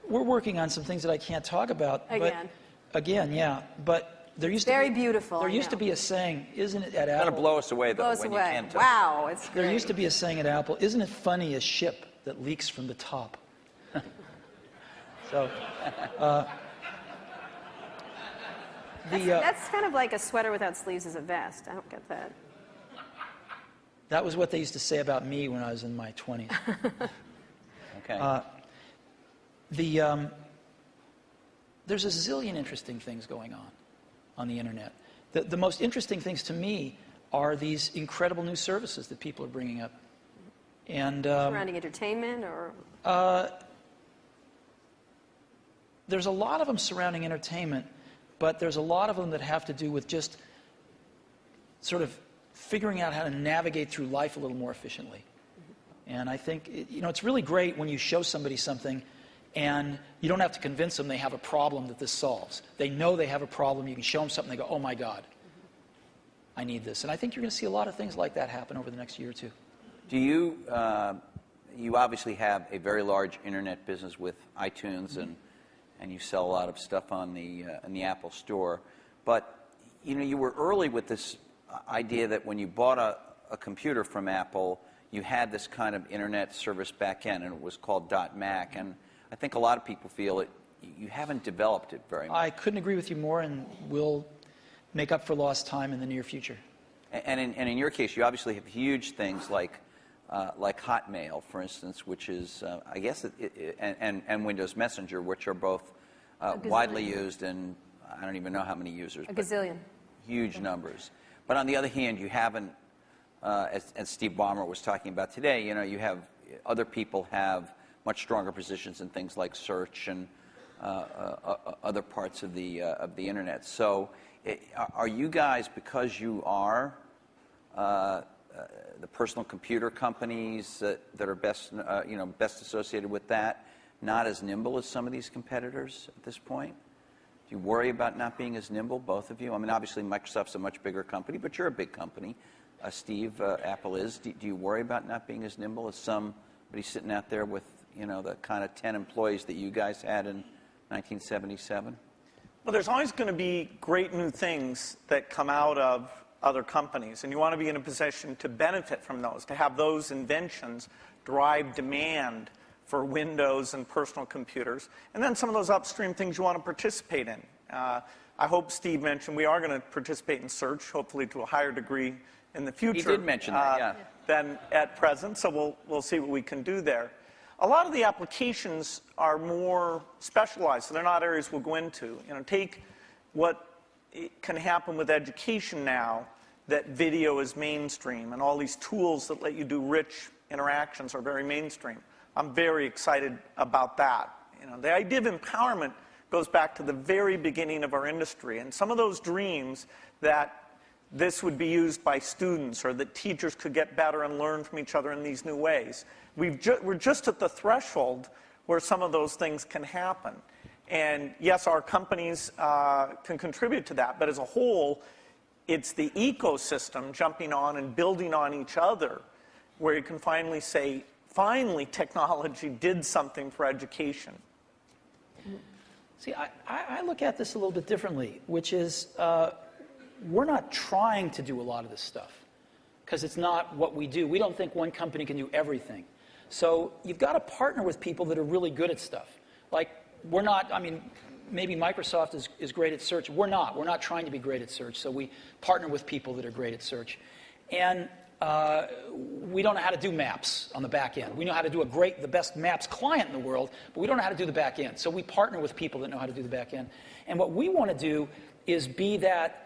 We're working on some things that I can't talk about. Again, yeah. But there used very beautiful. There used to be a saying, isn't it, at Apple? It's going to blow us away, though, blow us when away. you can't talk. Wow, it's great. There used to be a saying at Apple, isn't it funny, a ship that leaks from the top? So, that's kind of like a sweater without sleeves is a vest. I don't get that. That was what they used to say about me when I was in my 20s. Okay. There's a zillion interesting things going on the internet. The most interesting things to me are these incredible new services that people are bringing up. And Surrounding entertainment or? there's a lot of them surrounding entertainment, but there's a lot of them that have to do with just sort of figuring out how to navigate through life a little more efficiently. And I think, it's really great when you show somebody something and you don't have to convince them they have a problem that this solves. They know they have a problem. You can show them something, they go, oh my God, I need this. And I think you're going to see a lot of things like that happen over the next year or two. Do you, you obviously have a very large internet business with iTunes, and you sell a lot of stuff on in the Apple Store. But, you were early with this idea that when you bought a computer from Apple, you had this kind of internet service back end, and it was called .Mac. And I think a lot of people feel you haven't developed it very much. I couldn't agree with you more, and we'll make up for lost time in the near future. And in your case, you obviously have huge things like Hotmail, for instance, which is, I guess, and Windows Messenger, which are both widely used, and I don't even know how many users. A gazillion. Huge numbers. But on the other hand, you haven't, as Steve Ballmer was talking about today, you have other people have much stronger positions in things like search and other parts of the internet. So, are you guys, because you are the personal computer companies that are best associated with that, not as nimble as some of these competitors at this point? Do you worry about not being as nimble, both of you? I mean, obviously Microsoft's a much bigger company, but you're a big company. Steve, Apple is. Do you worry about not being as nimble as somebody sitting out there with, the kind of 10 employees that you guys had in 1977? Well, there's always going to be great new things that come out of other companies, and you want to be in a position to benefit from those, to have those inventions drive demand for Windows and personal computers, and then some of those upstream things you want to participate in. I hope Steve mentioned we are going to participate in search, hopefully to a higher degree in the future. He did mention that, yeah. Than at present, so we'll see what we can do there. A lot of the applications are more specialized, so they're not areas we'll go into. Take what can happen with education now, that video is mainstream, and all these tools that let you do rich interactions are very mainstream. I'm very excited about that. The idea of empowerment goes back to the very beginning of our industry, and some of those dreams that this would be used by students or that teachers could get better and learn from each other in these new ways. We're just at the threshold where some of those things can happen. And yes, our companies can contribute to that, but as a whole, it's the ecosystem jumping on and building on each other where you can finally say, finally, technology did something for education. See, I look at this a little bit differently, which is we're not trying to do a lot of this stuff because it's not what we do. We don't think one company can do everything. So you've got to partner with people that are really good at stuff. Like, we're not, maybe Microsoft is great at search. We're not. We're not trying to be great at search. So we partner with people that are great at search. And we don't know how to do maps on the back end. We know how to do the best maps client in the world, but we don't know how to do the back end. So we partner with people that know how to do the back end. And what we want to do is be that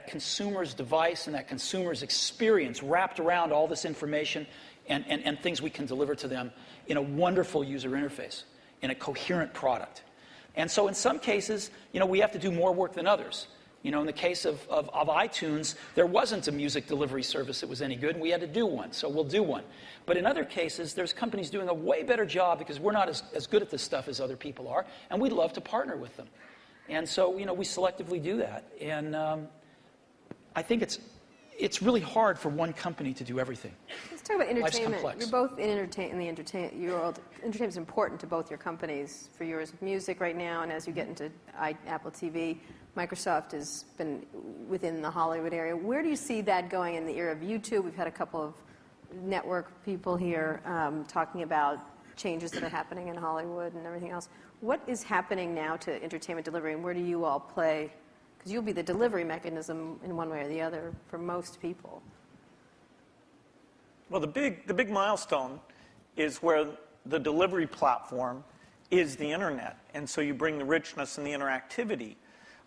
consumer's device and that consumer's experience wrapped around all this information and things we can deliver to them in a wonderful user interface, in a coherent product. And so in some cases, we have to do more work than others. In the case of iTunes, there wasn't a music delivery service that was any good, and we had to do one, so we'll do one. But in other cases, there's companies doing a way better job because we're not as good at this stuff as other people are, and we'd love to partner with them. And so, we selectively do that. And I think it's really hard for one company to do everything. Let's talk about Life's entertainment. complex. You're both in the entertainment world. Entertainment is important to both your companies. For yours, music right now, and as you get into Apple TV, Microsoft has been within the Hollywood area. Where do you see that going in the era of YouTube? We've had a couple of network people here talking about changes that are happening in Hollywood and everything else. What is happening now to entertainment delivery, and where do you all play? Because you'll be the delivery mechanism in one way or the other for most people. Well, the big milestone is where the delivery platform is the internet, and so you bring the richness and the interactivity.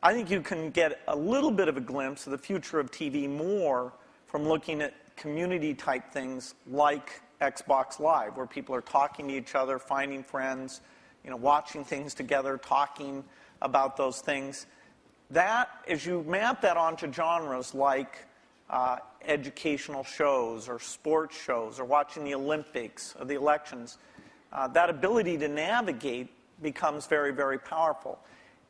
I think you can get a little bit of a glimpse of the future of TV more from looking at community type things like Xbox Live, where people are talking to each other, finding friends, watching things together, talking about those things. That, as you map that onto genres like educational shows or sports shows or watching the Olympics or the elections, that ability to navigate becomes very, very powerful.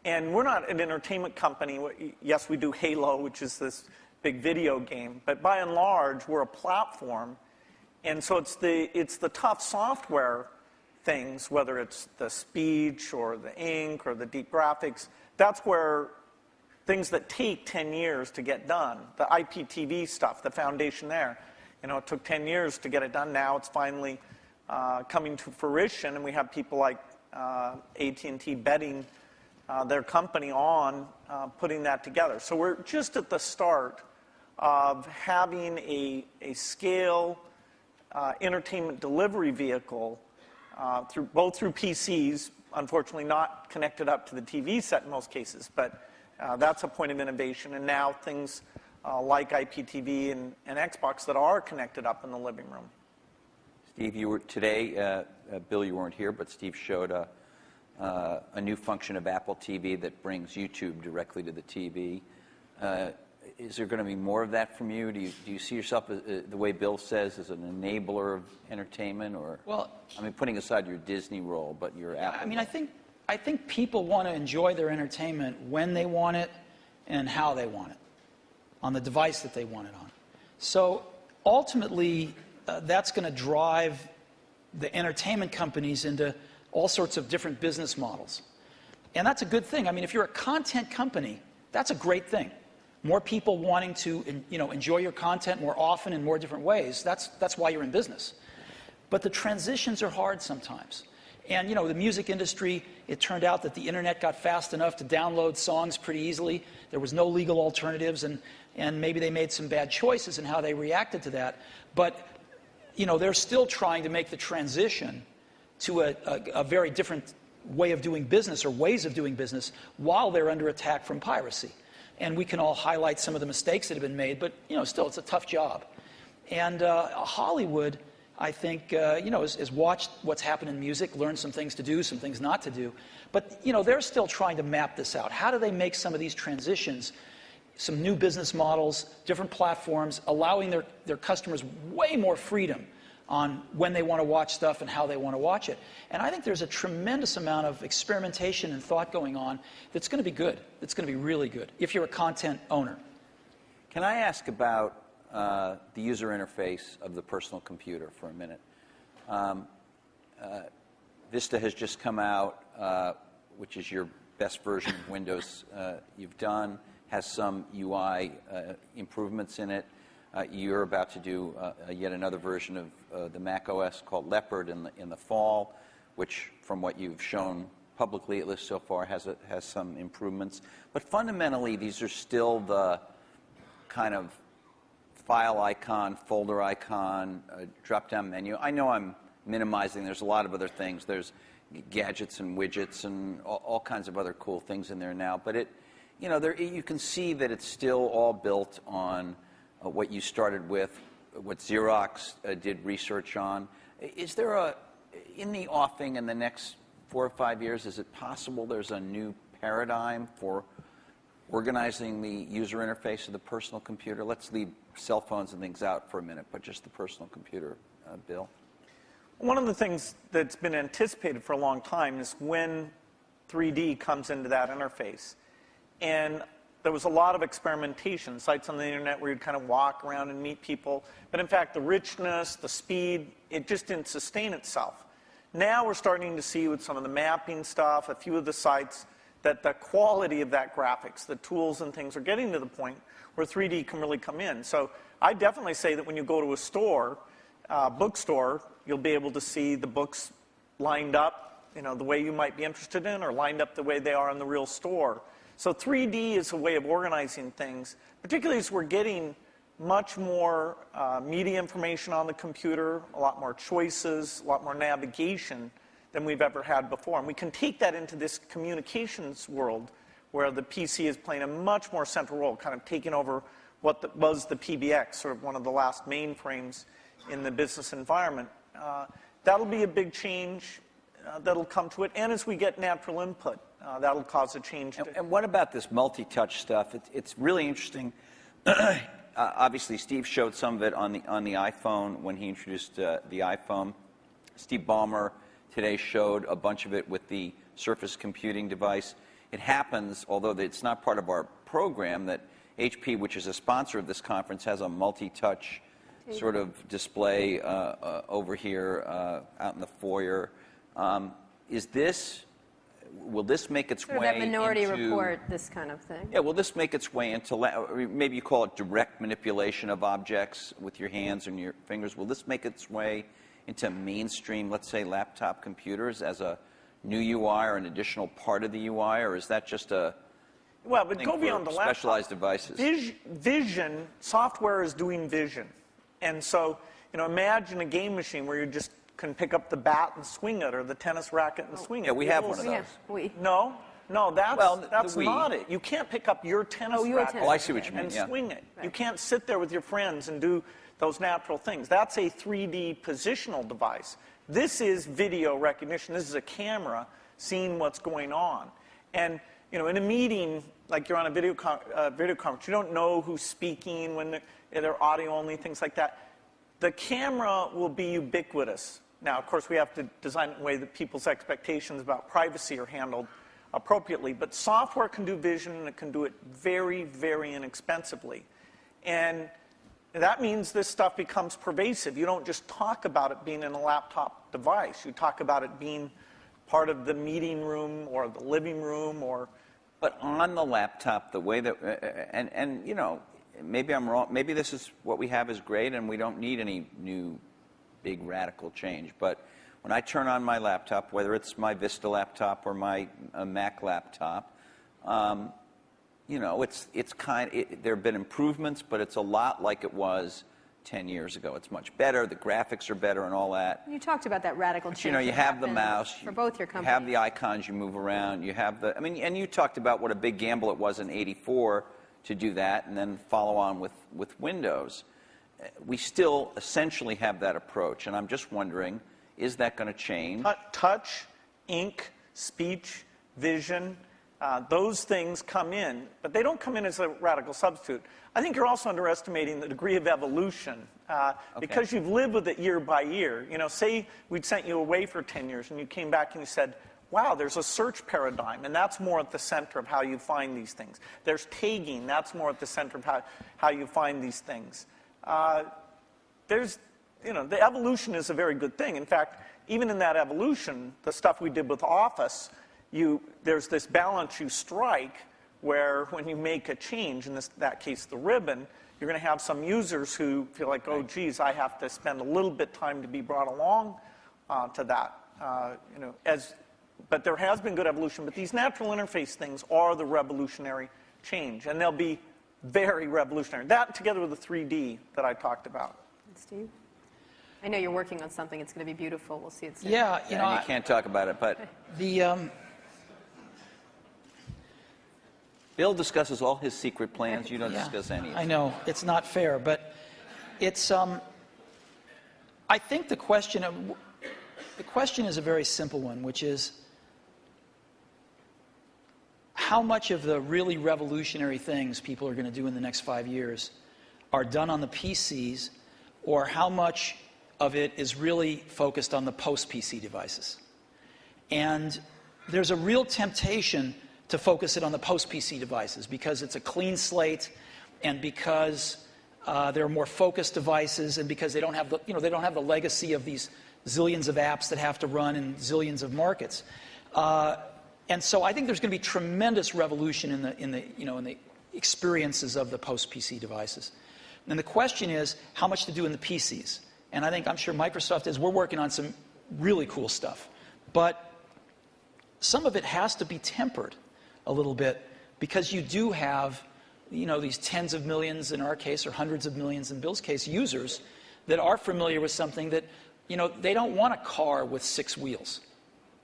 And we're not an entertainment company. Yes, we do Halo, which is this big video game, but by and large, we're a platform. And so it's the tough software things, whether it's the speech or the ink or the deep graphics, that's where things that take 10 years to get done, the IPTV stuff, the foundation there, it took 10 years to get it done. Now it's finally coming to fruition, and we have people like AT&T betting their company on putting that together. So we're just at the start of having a scale entertainment delivery vehicle both through PCs, unfortunately not connected up to the TV set in most cases, but that's a point of innovation. And now things like IPTV and Xbox that are connected up in the living room. Steve, you were today, Bill, you weren't here, but Steve showed a new function of Apple TV that brings YouTube directly to the TV. Is there going to be more of that from you? Do you see yourself, the way Bill says, as an enabler of entertainment? Or, well, putting aside your Disney role, but your Apple role. I think people want to enjoy their entertainment when they want it and how they want it, on the device that they want it on. So ultimately, that's going to drive the entertainment companies into all sorts of different business models. And that's a good thing. If you're a content company, that's a great thing. More people wanting to enjoy your content more often in more different ways, that's why you're in business. But the transitions are hard sometimes. And the music industry, it turned out that the internet got fast enough to download songs pretty easily. There was no legal alternatives, and maybe they made some bad choices in how they reacted to that. But they're still trying to make the transition to a very different way of doing business or ways of doing business while they're under attack from piracy. And we can all highlight some of the mistakes that have been made, but still, it's a tough job. And Hollywood, I think, has watched what's happened in music, learned some things to do, some things not to do. But they're still trying to map this out. How do they make some of these transitions, some new business models, different platforms, allowing their customers way more freedom on when they want to watch stuff and how they want to watch it. And I think there's a tremendous amount of experimentation and thought going on that's going to be good. That's going to be really good if you're a content owner. Can I ask about the user interface of the personal computer for a minute? Vista has just come out, which is your best version of Windows you've done, has some UI improvements in it. You're about to do yet another version of the Mac OS called Leopard in the fall, which, from what you've shown publicly, at least so far, has some improvements. But fundamentally, these are still the kind of file icon, folder icon, drop-down menu. I know I'm minimizing. There's a lot of other things. There's gadgets and widgets and all kinds of other cool things in there now. But you can see that it's still all built on what you started with, what Xerox did research on. Is there in the offing in the next 4 or 5 years, is it possible there's a new paradigm for organizing the user interface of the personal computer? Let's leave cell phones and things out for a minute, but just the personal computer, Bill. One of the things that's been anticipated for a long time is when 3D comes into that interface. And there was a lot of experimentation, sites on the internet where you'd kind of walk around and meet people. But in fact, the richness, the speed, it just didn't sustain itself. Now we're starting to see with some of the mapping stuff, a few of the sites, that the quality of that graphics, the tools and things are getting to the point where 3D can really come in. So I definitely say that when you go to a store, bookstore, you'll be able to see the books lined up, the way you might be interested in, or lined up the way they are in the real store. So 3D is a way of organizing things, particularly as we're getting much more media information on the computer, a lot more choices, a lot more navigation than we've ever had before. And we can take that into this communications world where the PC is playing a much more central role, kind of taking over was the PBX, sort of one of the last mainframes in the business environment. That'll be a big change that'll come to it. And as we get natural input, that'll cause a change. And what about this multi-touch stuff? It's really interesting. Obviously, Steve showed some of it on the iPhone when he introduced the iPhone. Steve Ballmer today showed a bunch of it with the Surface computing device. It happens, although it's not part of our program, that HP, which is a sponsor of this conference, has a multi-touch sort of display over here out in the foyer. Will this make its Sort of way that Minority into, Report, this kind of thing. Yeah, will this make its way into, maybe you call it direct manipulation of objects with your hands and your fingers. Will this make its way into mainstream, let's say, laptop computers as a new UI or an additional part of the UI, or is that just a Well, but thing go for beyond the laptop. specialized devices? Vision, software is doing vision. And so, imagine a game machine where you just can pick up the bat and swing it, or the tennis racket and swing it. Yeah, we have one of those. Yeah, No, that's, Well, the that's Wii. not it. You can't pick up your tennis your racket tennis Oh, I see what you mean, and yeah. swing it. You Right. can't sit there with your friends and do those natural things. That's a 3D positional device. This is video recognition. This is a camera seeing what's going on. And in a meeting, like you're on a video conference, you don't know who's speaking when they're audio only, things like that. The camera will be ubiquitous. Now, of course, we have to design it in a way that people's expectations about privacy are handled appropriately. But software can do vision, and it can do it very, very inexpensively. And that means this stuff becomes pervasive. You don't just talk about it being in a laptop device. You talk about it being part of the meeting room or the living room or... But on the laptop, the way that, and maybe I'm wrong, maybe this is what we have is great and we don't need any new big radical change. But when I turn on my laptop, whether it's my Vista laptop or my Mac laptop, it's there have been improvements, but it's a lot like it was 10 years ago. It's much better. The graphics are better and all that. You talked about that radical change. You that have the happened mouse. for both your You companies. have the icons you move around. You have and you talked about what a big gamble it was in '84 to do that and then follow on with Windows. We still essentially have that approach, and I'm just wondering, is that going to change? Touch, ink, speech, vision, those things come in, but they don't come in as a radical substitute. I think you're also underestimating the degree of evolution because you've lived with it year by year. Say we'd sent you away for 10 years and you came back and you said, wow, there's a search paradigm, and that's more at the center of how you find these things. There's tagging, that's more at the center of how you find these things. The evolution is a very good thing. In fact, even in that evolution, the stuff we did with Office, there's this balance you strike where when you make a change, in that case the ribbon, you're going to have some users who feel like, oh, geez, I have to spend a little bit time to be brought along to that. But there has been good evolution. But these natural interface things are the revolutionary change, and they'll be very revolutionary. That together with the 3D that I talked about. Steve? I know you're working on something. It's going to be beautiful. We'll see it soon. Yeah, And you can't talk about it, but Bill discusses all his secret plans. You don't discuss any of I it. know, it's not fair, but it's, I think the question is a very simple one, which is how much of the really revolutionary things people are going to do in the next 5 years are done on the PCs, or how much of it is really focused on the post-PC devices. And there's a real temptation to focus it on the post-PC devices because it's a clean slate, and because they're more focused devices, and because they don't have the legacy of these zillions of apps that have to run in zillions of markets. And so I think there's going to be tremendous revolution in the experiences of the post-PC devices. And the question is how much to do in the PCs. And I'm sure Microsoft is. We're working on some really cool stuff, but some of it has to be tempered a little bit because you do have these tens of millions in our case, or hundreds of millions in Bill's case, users that are familiar with something that they don't want a car with 6 wheels.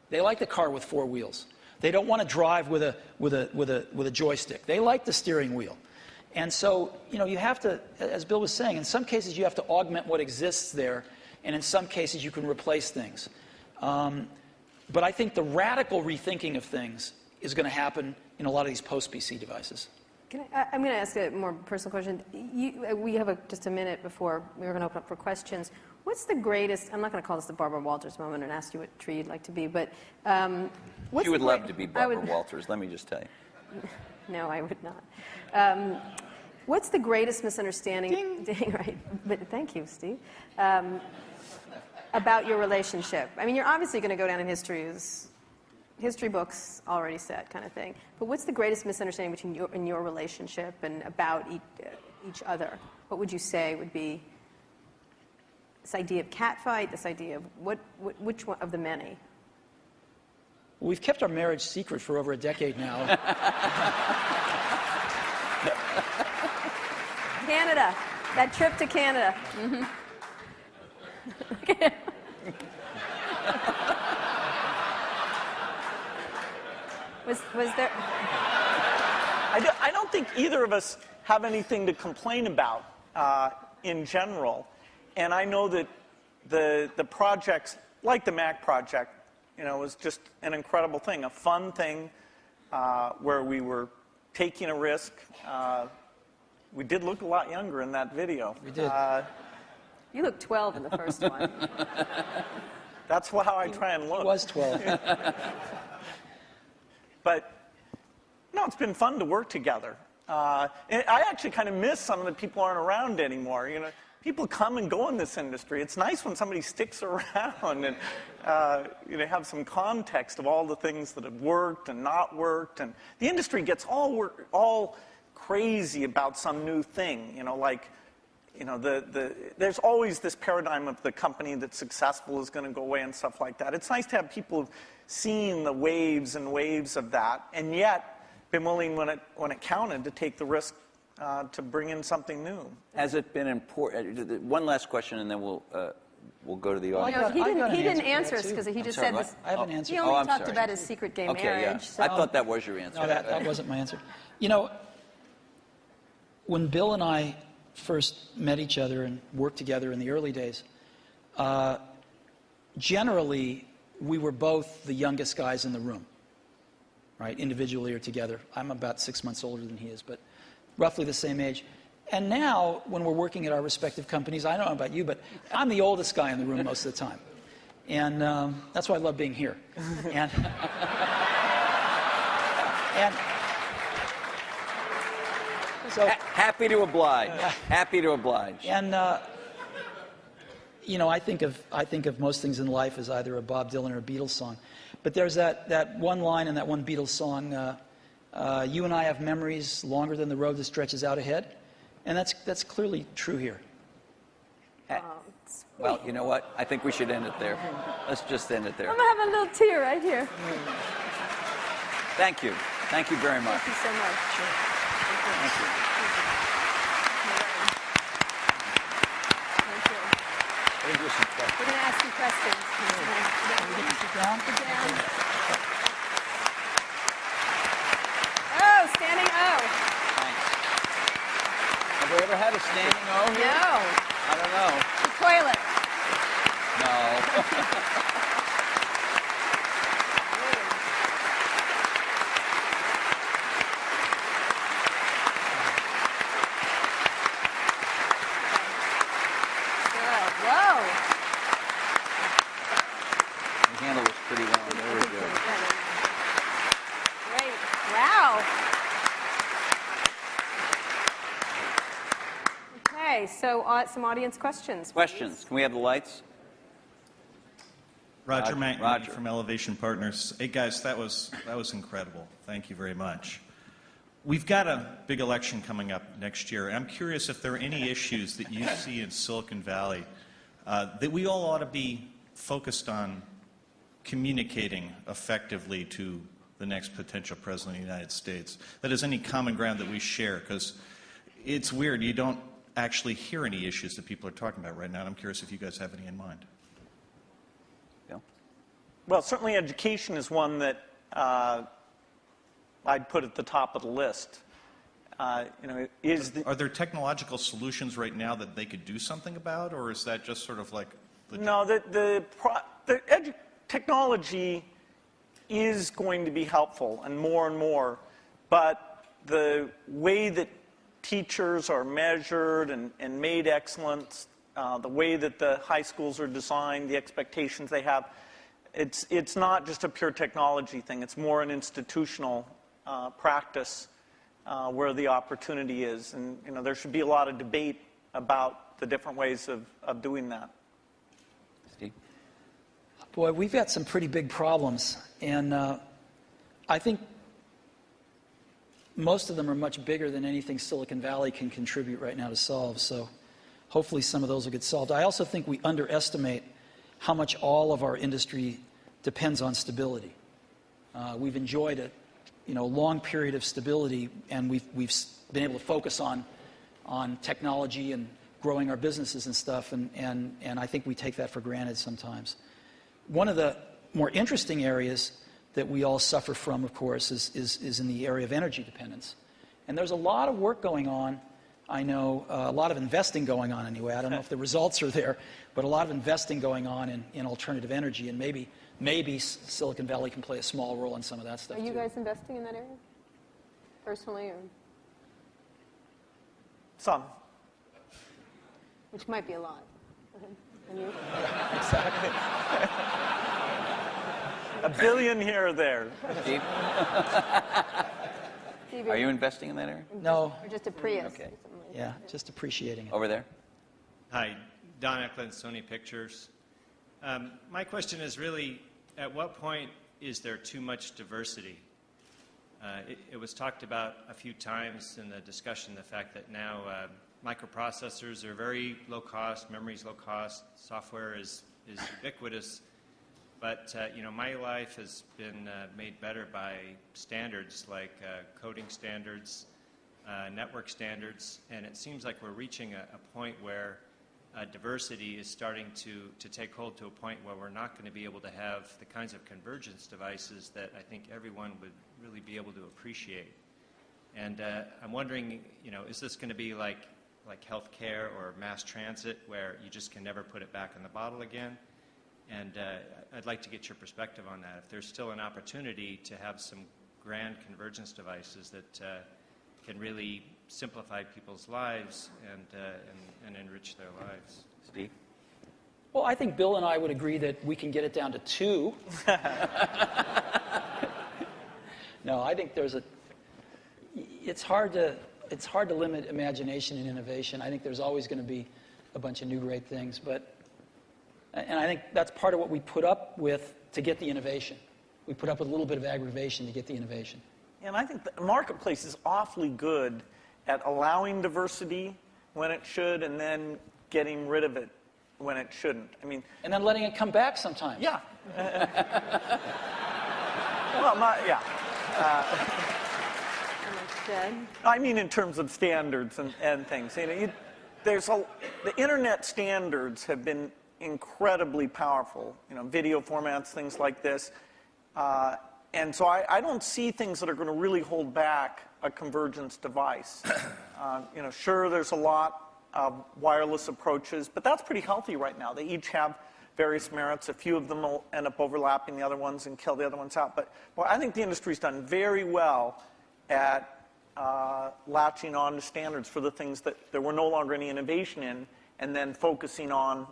They like the car with 4 wheels. They don't want to drive with a joystick. They like the steering wheel. And so, you have to, as Bill was saying, in some cases you have to augment what exists there, and in some cases you can replace things. But I think the radical rethinking of things is going to happen in a lot of these post-PC devices. I'm going to ask a more personal question. We have just a minute before we're going to open up for questions. What's the greatest, I'm not going to call this the Barbara Walters moment and ask you what tree you'd like to be, but She would love to be Barbara Walters, let me just tell you. No, I would not. What's the greatest misunderstanding? Right, but thank you, Steve. About your relationship. I mean, you're obviously going to go down in history as history books already said kind of thing. But what's the greatest misunderstanding between you and your relationship and about each other? What would you say would be this idea of catfight? This idea of which one of the many? We've kept our marriage secret for over a decade now. Canada. That trip to Canada. Mm-hmm. Was there? I don't think either of us have anything to complain about in general. And I know that the projects, like the Mac project, was just an incredible thing, a fun thing where we were taking a risk. We did look a lot younger in that video. We did. You looked 12 in the first one. That's how I try and look. He was 12. But, no, it's been fun to work together. And I actually kind of miss some of the people aren't around anymore. People come and go in this industry. It's nice when somebody sticks around and have some context of all the things that have worked and not worked. And the industry gets all crazy about some new thing. There's always this paradigm of the company that's successful is going to go away and stuff like that. It's nice to have people who've seen the waves and waves of that, and yet been willing, when it counted, to take the risk to bring in something new. Has it been important? One last question, and then we'll go to the audience. He didn't answer us because he just said this. I have an answer. He only talked about his secret gay Okay, marriage. yeah. So. I thought that was your answer. No, that wasn't my answer. When Bill and I first met each other and worked together in the early days, generally we were both the youngest guys in the room, right? Individually or together. I'm about 6 months older than he is, but roughly the same age. And now, when we're working at our respective companies, I don't know about you, but I'm the oldest guy in the room most of the time. And that's why I love being here. And so, happy to oblige. Happy to oblige. And I think of most things in life as either a Bob Dylan or a Beatles song. But there's that one line in that one Beatles song, you and I have memories longer than the road that stretches out ahead. And that's clearly true here. Well, you know what? I think we should end it there. Let's just end it there. I'm going to have a little tear right here. Thank you. Thank you very much. Thank you so much. Sure. Thank you. We're going to ask you questions. Sit down. Oh, standing O. Thanks. Have we ever had a standing O here? No. I don't know. The toilet. No. Whoa. The handle was pretty well. There we go. Great. Wow. Okay, so some audience questions. Questions? Can we have the lights? Roger McNamee Roger. from Elevation Partners. Hey guys, that was incredible. Thank you very much. We've got a big election coming up next year. I'm curious if there are any issues that you see in Silicon Valley that we all ought to be focused on communicating effectively to the next potential president of the United States. That is any common ground that we share, because it's weird. You don't actually hear any issues that people are talking about right now. And I'm curious if you guys have any in mind. Well, certainly education is one that I'd put at the top of the list. is the, Are there technological solutions right now that they could do something about, or is that just sort of like no, technology is going to be helpful and more, but the way that teachers are measured and made excellent, the way that the high schools are designed, the expectations they have, it's not just a pure technology thing. It's more an institutional practice where the opportunity is. And there should be a lot of debate about the different ways of doing that. Steve? Boy, we've got some pretty big problems, and I think most of them are much bigger than anything Silicon Valley can contribute right now to solve, so hopefully some of those will get solved. I also think we underestimate how much all of our industry depends on stability. We've enjoyed a long period of stability, and we've been able to focus on technology and growing our businesses and stuff, and I think we take that for granted sometimes. One of the more interesting areas that we all suffer from, of course, is in the area of energy dependence. And there's a lot of work going on, I know, a lot of investing going on anyway. I don't know if the results are there, but a lot of investing going on in alternative energy, and maybe Silicon Valley can play a small role in some of that stuff, Are you too. guys investing in that area? Personally, or Some. which might be a lot. And you? Exactly. $1 billion here or there. Steve? Steve, Are you investing in that area? No. Or just a Prius? Okay. Or something like Yeah, that? just appreciating it. Over there? Hi, Don Eklund, Sony Pictures. My question is really, at what point is there too much diversity? It was talked about a few times in the discussion, the fact that now microprocessors are very low cost, memory's low cost, software is ubiquitous. But my life has been made better by standards like coding standards, network standards, and it seems like we're reaching a point where diversity is starting to take hold to a point where we're not going to be able to have the kinds of convergence devices that I think everyone would really be able to appreciate. And I'm wondering, is this going to be like healthcare or mass transit, where you just can never put it back in the bottle again? And I'd like to get your perspective on that. If there's still an opportunity to have some grand convergence devices that can really simplify people's lives and enrich their lives. Steve? Well, I think Bill and I would agree that we can get it down to 2. No, I think it's hard to limit imagination and innovation. I think there's always going to be a bunch of new great things, and I think that's part of what we put up with to get the innovation. We put up with a little bit of aggravation to get the innovation. And I think the marketplace is awfully good at allowing diversity when it should, and then getting rid of it when it shouldn't. And then letting it come back sometimes. Yeah. Well, yeah. Jed? In terms of standards and things. The internet standards have been incredibly powerful. Video formats, things like this. And so I don't see things that are going to really hold back a convergence device. Sure, there's a lot of wireless approaches, but that's pretty healthy right now. They each have various merits. A few of them will end up overlapping the other ones and kill the other ones out. But I think the industry's done very well at latching on to standards for the things that there were no longer any innovation in, and then focusing on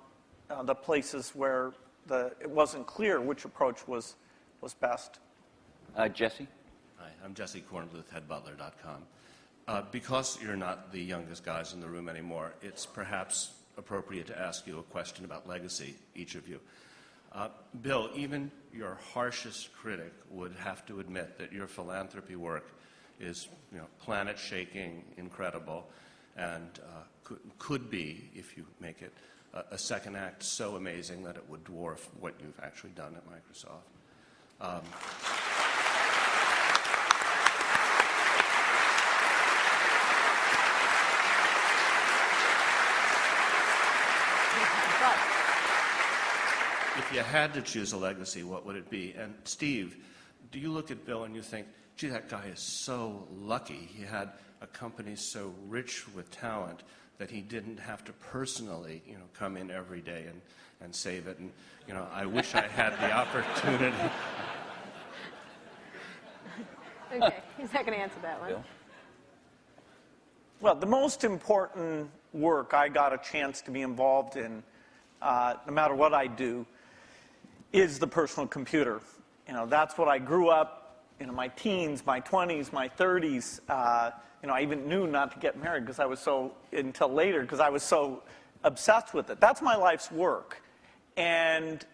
the places where it wasn't clear which approach was best. Jesse? Hi, I'm Jesse Kornbluth, headbutler.com. Because you're not the youngest guys in the room anymore, it's perhaps appropriate to ask you a question about legacy, each of you. Bill, even your harshest critic would have to admit that your philanthropy work is planet-shaking, incredible, and could be, if you make it, a second act so amazing that it would dwarf what you've actually done at Microsoft. If you had to choose a legacy, what would it be? And Steve, do you look at Bill and you think, gee, that guy is so lucky. He had a company so rich with talent that he didn't have to personally, come in every day and save it. And, I wish I had the opportunity. Okay, he's not going to answer that one. Bill? Well, the most important work I got a chance to be involved in, no matter what I do, is the personal computer. That's what I grew up, my teens, my 20s, my 30s. I even knew not to get married until later because I was so obsessed with it. That's my life's work. And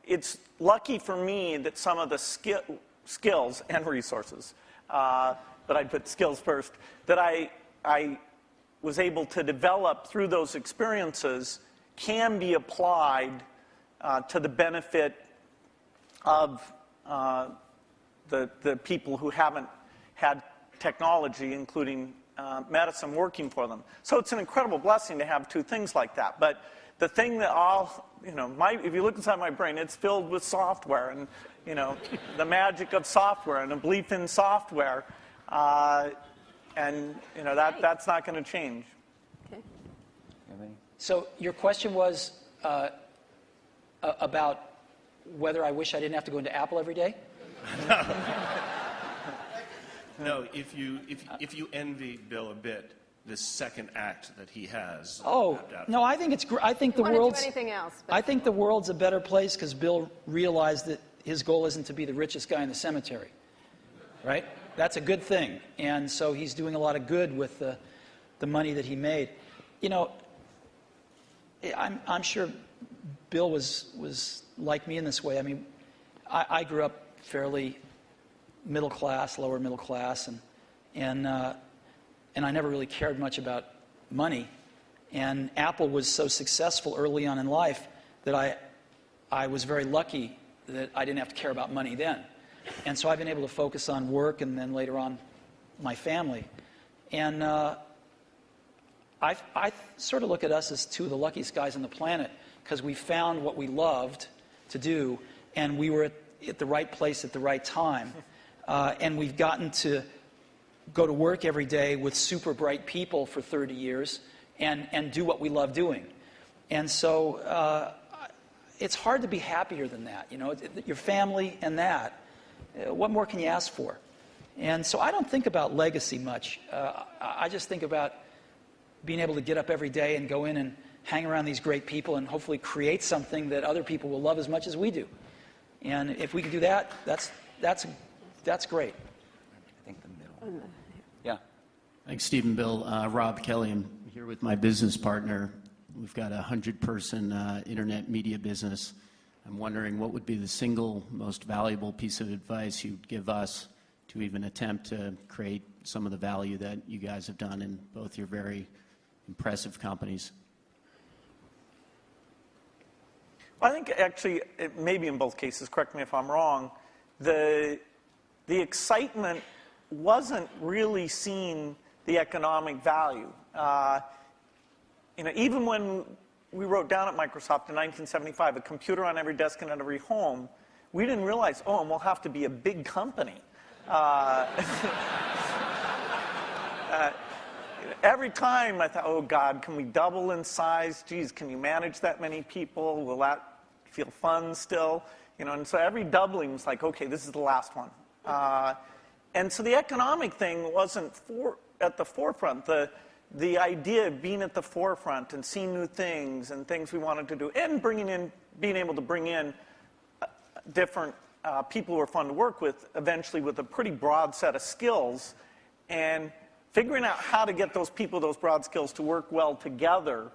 it's lucky for me that some of the skills and resources, but I'd put skills first, that I was able to develop through those experiences can be applied to the benefit of the people who haven't had technology, including medicine, working for them. So it's an incredible blessing to have two things like that. But the thing that if you look inside my brain, it's filled with software and, the magic of software and a belief in software. That's not going to change. Okay. So your question was about whether I wish I didn't have to go into Apple every day? No, if you envy Bill a bit, this second act that he has. Oh, no, I think it's I think the I want to world's do anything else. But I think the world's a better place because Bill realized that his goal isn't to be the richest guy in the cemetery. Right? That's a good thing. And so he's doing a lot of good with the money that he made. I'm sure Bill was like me in this way. I mean, I grew up fairly middle class, lower middle class, and I never really cared much about money. And Apple was so successful early on in life that I was very lucky that I didn't have to care about money then. And so I've been able to focus on work and then later on my family. And I sort of look at us as two of the luckiest guys on the planet because we found what we loved to do and we were at the right place at the right time. And we've gotten to go to work every day with super bright people for 30 years and do what we love doing. And so it's hard to be happier than that. Your family and that. What more can you ask for? And so I don't think about legacy much. I just think about being able to get up every day and go in and hang around these great people and hopefully create something that other people will love as much as we do. And if we can do that, that's great. I think the middle. Yeah. Thanks, Steve and Bill. Rob Kelly. I'm here with my business partner. We've got a 100-person internet media business. I'm wondering what would be the single most valuable piece of advice you'd give us to even attempt to create some of the value that you guys have done in both your very impressive companies. I think actually, maybe in both cases, correct me if I'm wrong, the excitement wasn't really seeing the economic value. Even when we wrote down at Microsoft in 1975, a computer on every desk and in every home, we didn't realize, and we'll have to be a big company. Every time I thought, oh God, can we double in size? Geez, can you manage that many people? Will that feel fun still? And so every doubling was like, okay, this is the last one. And so the economic thing wasn't at the forefront. The idea of being at the forefront and seeing new things and things we wanted to do and being able to bring in different people who are fun to work with, eventually with a pretty broad set of skills, and figuring out how to get those people, those broad skills to work well together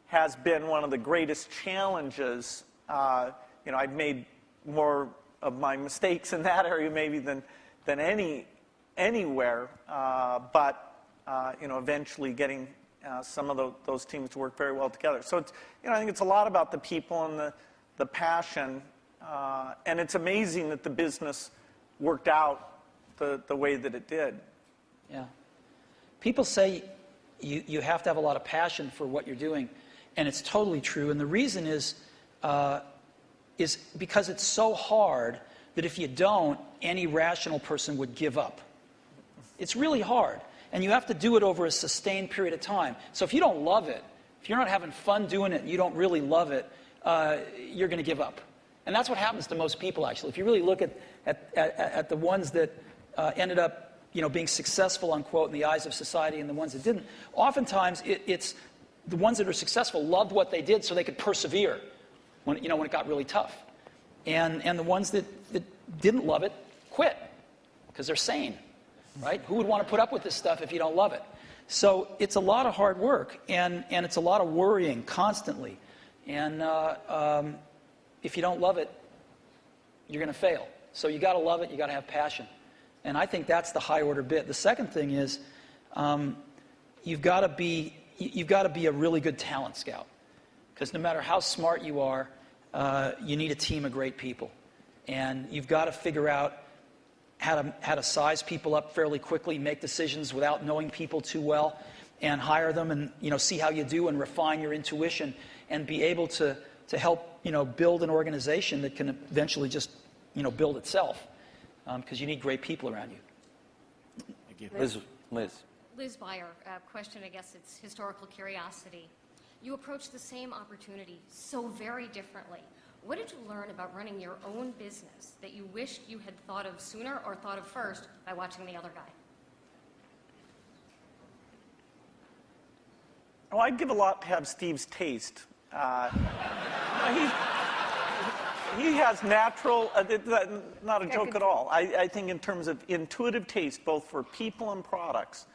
has been one of the greatest challenges. I've made more of my mistakes in that area maybe than anywhere, but eventually getting some of those teams to work very well together. So it's, I think it's a lot about the people and the passion, and it's amazing that the business worked out the way that it did. Yeah. People say you have to have a lot of passion for what you're doing, and it's totally true. And the reason is because it's so hard that if you don't, any rational person would give up. It's really hard, and you have to do it over a sustained period of time. So if you don't love it, if you're not having fun doing it and you don't really love it, you're going to give up. And that's what happens to most people, actually. If you really look at the ones that ended up being successful, unquote, in the eyes of society and the ones that didn't, oftentimes it's the ones that are successful loved what they did so they could persevere when it got really tough. And the ones that didn't love it quit because they're sane, right? Who would want to put up with this stuff if you don't love it? So it's a lot of hard work, and it's a lot of worrying constantly. And if you don't love it, you're going to fail. So you got to love it. You got to have passion. And I think that's the high order bit. The second thing is you've got to be a really good talent scout, because no matter how smart you are, you need a team of great people, and you've got to figure out how to size people up fairly quickly, make decisions without knowing people too well, and hire them, and see how you do and refine your intuition, and be able to help build an organization that can eventually just build itself. Because you need great people around you. Thank you. Liz Beyer, question, I guess it's historical curiosity. You approached the same opportunity so very differently. What did you learn about running your own business that you wished you had thought of sooner or thought of first by watching the other guy? Well, I'd give a lot to have Steve's taste. He has natural, not a joke at all. I think in terms of intuitive taste, both for people and products.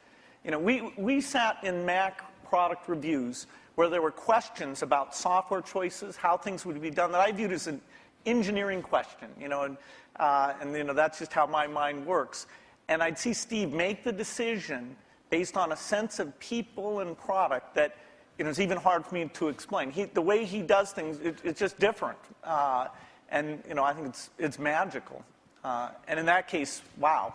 We sat in Mac product reviews where there were questions about software choices, how things would be done, that I viewed as an engineering question, and that's just how my mind works. And I'd see Steve make the decision based on a sense of people and product that it's even hard for me to explain. The way he does things, it's just different. And I think it's magical. And in that case, wow.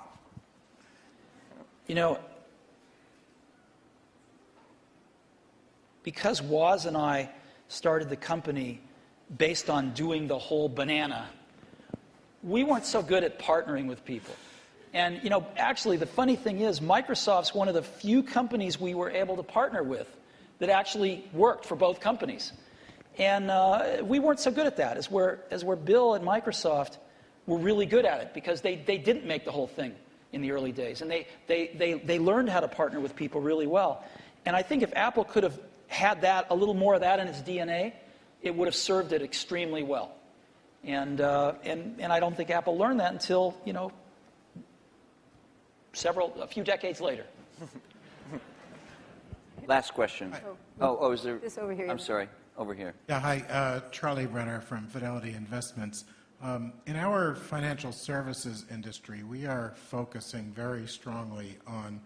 Because Woz and I started the company based on doing the whole banana, we weren't so good at partnering with people. And actually, the funny thing is, Microsoft's one of the few companies we were able to partner with that actually worked for both companies. And we weren't so good at that, as where Bill at Microsoft were really good at it, because they didn't make the whole thing in the early days. And they learned how to partner with people really well. And I think if Apple could have had a little more of that in its DNA, it would have served it extremely well. And I don't think Apple learned that until, a few decades later. Last question. Is there? This over here. I'm sorry. Over here. Yeah, hi. Charlie Brenner from Fidelity Investments. In our financial services industry, we are focusing very strongly on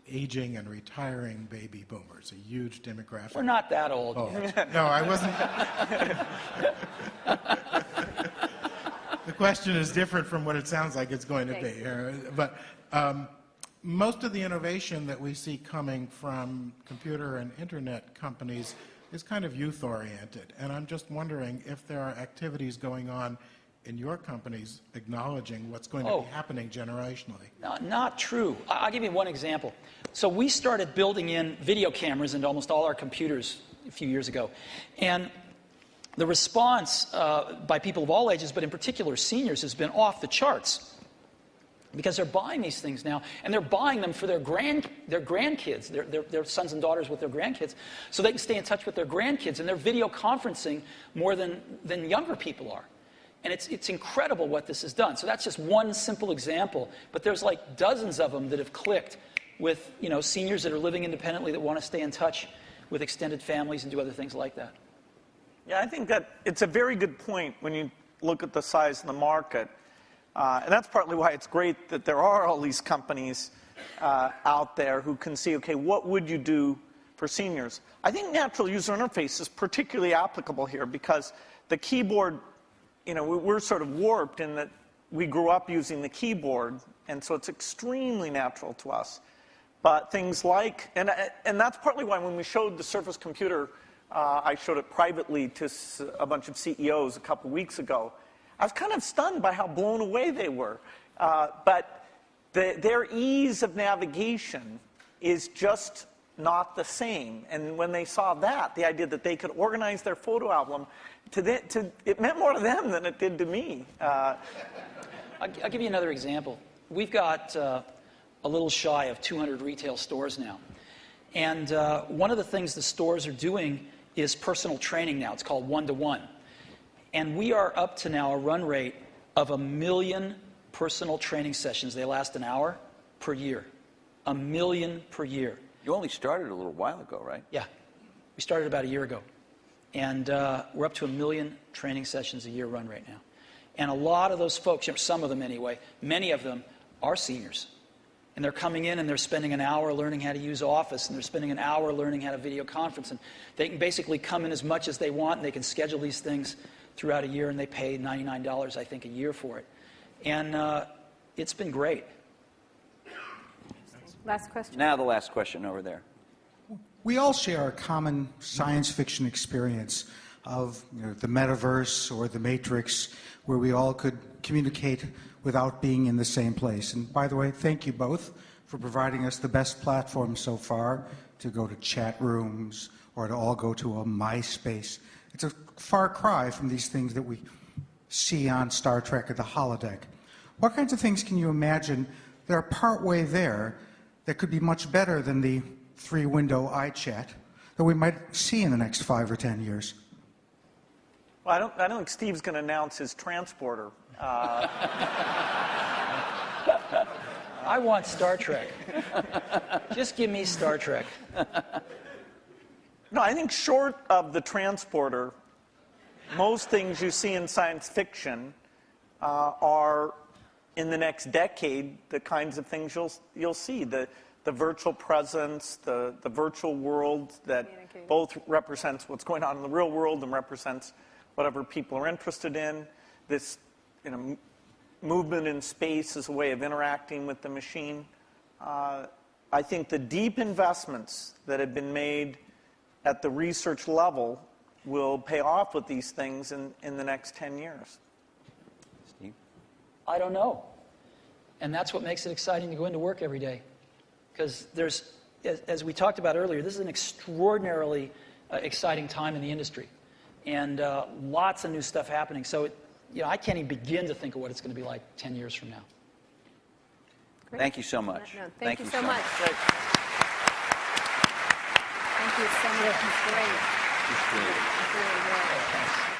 aging and retiring baby boomers, a huge demographic. We're not that old. Oh, no, I wasn't. The question is different from what it sounds like it's going to be. But most of the innovation that we see coming from computer and internet companies is kind of youth-oriented. And I'm just wondering if there are activities going on in your companies acknowledging what's going to be happening generationally. Not true. I'll give you one example. So we started building in video cameras into almost all our computers a few years ago. And the response by people of all ages, but in particular seniors, has been off the charts. Because they're buying these things now, and they're buying them for their grandkids, their sons and daughters with their grandkids, so they can stay in touch with their grandkids, and they're video conferencing more than younger people are. And it's incredible what this has done. So that's just one simple example, but there's like dozens of them that have clicked with seniors that are living independently that want to stay in touch with extended families and do other things like that. Yeah, I think that it's a very good point when you look at the size of the market. And that's partly why it's great that there are all these companies out there who can see, okay, what would you do for seniors? I think natural user interface is particularly applicable here because the keyboard, we're sort of warped in that we grew up using the keyboard, and so it's extremely natural to us. But things like, and that's partly why when we showed the Surface Computer, I showed it privately to a bunch of CEOs a couple weeks ago. I was kind of stunned by how blown away they were. But their ease of navigation is just not the same. And when they saw that, the idea that they could organize their photo album, it meant more to them than it did to me. I'll give you another example. We've got a little shy of 200 retail stores now. And one of the things the stores are doing is personal training now. It's called one-to-one. And we are up to now a run rate of 1 million personal training sessions. They last an hour per year. 1 million per year. You only started a little while ago, right? Yeah. We started about a year ago. And we're up to 1 million training sessions a year run rate now. And a lot of those folks, some of them anyway, many of them are seniors. And they're coming in and they're spending an hour learning how to use Office, and they're spending an hour learning how to video conference. And they can basically come in as much as they want, and they can schedule these things throughout a year, and they pay $99, I think, a year for it. And it's been great. Last question. Now the last question over there. We all share a common science fiction experience of the metaverse or the Matrix, where we all could communicate without being in the same place. And by the way, thank you both for providing us the best platform so far to go to chat rooms or to all go to a MySpace. It's a far cry from these things that we see on Star Trek or the holodeck. What kinds of things can you imagine that are partway there that could be much better than the 3-window iChat that we might see in the next 5 or 10 years? Well, I don't think Steve's going to announce his transporter. I want Star Trek. Just give me Star Trek. No, I think short of the transporter, most things you see in science fiction are, in the next decade, the kinds of things you'll see. The virtual presence, the virtual world that both represents what's going on in the real world and represents whatever people are interested in. This movement in space as a way of interacting with the machine. I think the deep investments that have been made at the research level will pay off with these things in the next 10 years. Steve? I don't know. And that's what makes it exciting to go into work every day. Because there's, as we talked about earlier, this is an extraordinarily exciting time in the industry. And lots of new stuff happening. So, I can't even begin to think of what it's going to be like 10 years from now. Great. Thank you so much. No, thank you so much. Great. Thank you so much. It's great. It's great. It's really good. Thanks.